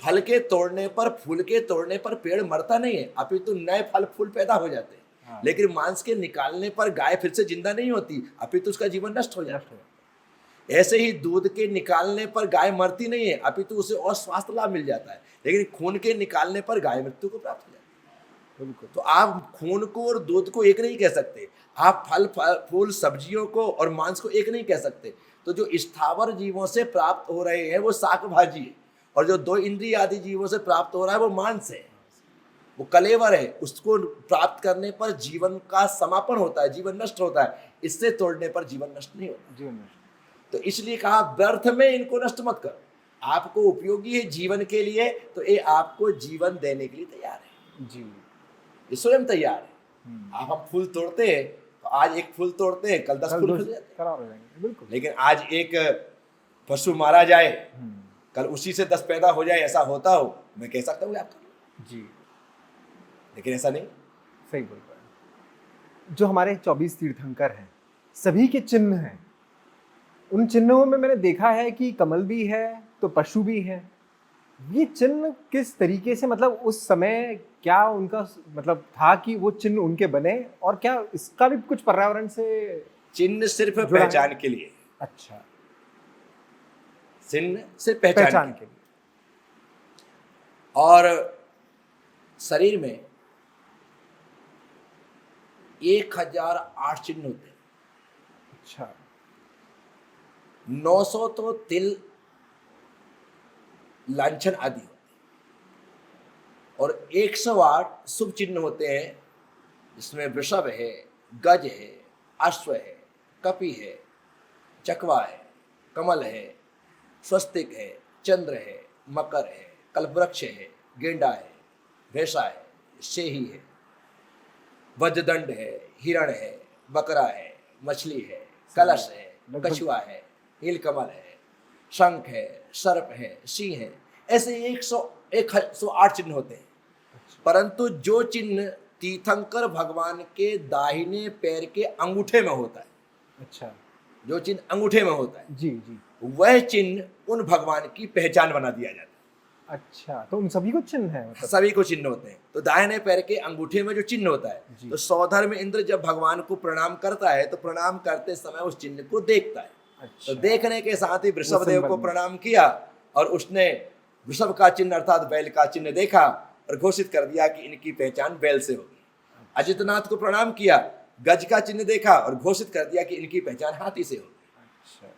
S2: फल के तोड़ने पर, फूल के तोड़ने पर पेड़ मरता नहीं है, अभी तो नए फल फूल पैदा हो जाते हैं।
S1: हाँ।
S2: लेकिन मांस के निकालने पर गाय फिर से जिंदा नहीं होती, अभी तो उसका जीवन नष्ट हो जाता है। ऐसे ही दूध के निकालने पर गाय मरती नहीं है, अभी तो उसे और स्वास्थ्य लाभ मिल जाता है। लेकिन खून के निकालने पर गाय मृत्यु को प्राप्त हो जाती है।
S1: बिल्कुल।
S2: तो आप खून को और दूध को एक नहीं कह सकते, आप फल फूल सब्जियों को और मांस को एक नहीं कह सकते। तो जो स्थावर जीवों से प्राप्त हो रहे हैं वो शाक भाजी है, और जो दो इंद्रिय आदि जीवों से प्राप्त हो रहा है वो मांस है, वो कलेवर है। उसको प्राप्त करने पर जीवन का समापन होता है, जीवन नष्ट होता है। इससे तोड़ने पर जीवन नष्ट नहीं होता।
S1: जीवन नष्ट।
S2: तो इसलिए कहा व्यर्थ में इनको नष्ट मत करो, आपको उपयोगी है जीवन के लिए, तो ये आपको जीवन देने के लिए तैयार है।
S1: जी।
S2: ये स्वयं तैयार है। आप हम फूल तोड़ते हैं तो आज एक फूल तोड़ते हैं, कल 10 फूल खिल जाते हैं।
S1: खराब हो जाएंगे। बिल्कुल।
S2: लेकिन आज एक पशु मारा जाए, कल उसी से 10 पैदा हो जाए, ऐसा होता हो, मैं कह सकता हूँ आप कर लो।
S1: जी।
S2: लेकिन ऐसा नहीं।
S1: सही बोल रहे हैं। जो हमारे 24 तीर्थंकर हैं, सभी के चिन्ह हैं। उन चिन्हों में मैंने देखा है कि कमल भी है तो पशु भी है। ये चिन्ह किस तरीके से, मतलब उस समय क्या उनका मतलब था कि वो चिन्ह उनके बने, और क्या इसका भी कुछ पर्यावरण से
S2: चिन्ह सिर्फ
S1: जुड़ा है?
S2: पहचान के लिए।
S1: अच्छा,
S2: चिन्ह सिर्फ पहचान
S1: के लिए।
S2: और शरीर में 1008 चिन्ह होते हैं।
S1: अच्छा।
S2: 900 तो तिल लांछन आदि होते हैं, और 108 शुभ चिन्ह होते हैं, जिसमें वृषभ है, गज है, अश्व है, कपि है, चकवा है, कमल है, स्वस्तिक है, चंद्र है, मकर है, कल्पवृक्ष है, गेंडा है, भैंसा है, शेही है, वज्रदंड है, हिरण है, बकरा है, मछली है, कलश है,
S1: लगभग-
S2: कछुआ है, नीलकमल है, शंख है, सर्प है, सिंह है, ऐसे 108 चिन्ह होते हैं। परंतु जो चिन्ह तीर्थंकर भगवान के दाहिने पैर के अंगूठे में होता है,
S1: अच्छा
S2: जो चिन्ह अंगूठे में होता है,
S1: जी जी।
S2: वह चिन्ह उन भगवान की पहचान बना दिया जाता है।
S1: अच्छा, तो उन सभी को चिन्ह है मतलब?
S2: सभी को चिन्ह होते हैं। तो दाहिने पैर के अंगूठे में जो चिन्ह होता है,
S1: जी।
S2: तो सौधर्म इंद्र जब भगवान को प्रणाम करता है तो प्रणाम करते समय उस चिन्ह को देखता है।
S1: अच्छा,
S2: तो देखने के साथ ही वृषभ
S1: वो
S2: देव
S1: symbol
S2: को
S1: में।
S2: प्रणाम किया और उसने वृषभ का चिन्ह अर्थात बैल का चिन्ह देखा और घोषित कर दिया कि इनकी पहचान बैल से होगी। अजितनाथ को प्रणाम किया, गज का चिन्ह देखा और घोषित कर दिया कि इनकी पहचान हाथी से होगी।
S1: अच्छा,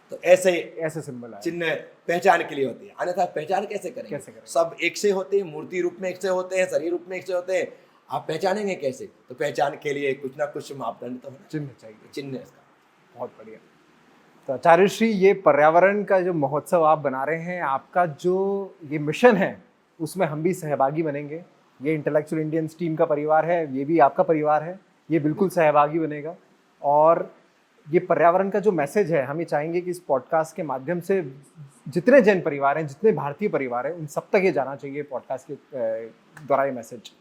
S2: तो ऐसे
S1: ऐसे सिंबल आए।
S2: चिन्ह पहचान के लिए होती है, अन्यथा पहचान कैसे करेंगे?
S1: कैसे करेंगे?
S2: सब एक से होते हैं, मूर्ति रूप में एक से होते हैं, शरीर रूप में एक से होते हैं, आप पहचानेंगे कैसे? तो पहचान के लिए कुछ ना कुछ मापदंड तो होना
S1: चिन्ह चाहिए।
S2: चाहिए। चिन्ह इसका
S1: बहुत बढ़िया। तो आचार्य श्री, ये पर्यावरण का जो महोत्सव आप बना रहे हैं, आपका जो ये मिशन है उसमें हम भी सहभागी बनेंगे। ये इंटेलेक्चुअल इंडियंस टीम का परिवार है, ये भी आपका परिवार है, ये बिल्कुल सहभागी बनेगा। और ये पर्यावरण का जो मैसेज है, हम ये चाहेंगे कि इस पॉडकास्ट के माध्यम से जितने जैन परिवार हैं, जितने भारतीय परिवार हैं, उन सब तक ये जाना चाहिए पॉडकास्ट के द्वारा ये मैसेज।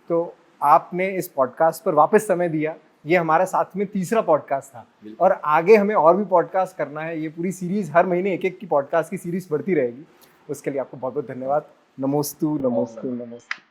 S1: तो आपने इस पॉडकास्ट पर वापस समय दिया। ये हमारा साथ में तीसरा पॉडकास्ट था और आगे हमें और भी पॉडकास्ट करना है। ये पूरी सीरीज हर महीने एक की पॉडकास्ट की सीरीज बढ़ती रहेगी। उसके लिए आपको बहुत बहुत धन्यवाद। नमोस्तु नमोस्तु नमोस्तु।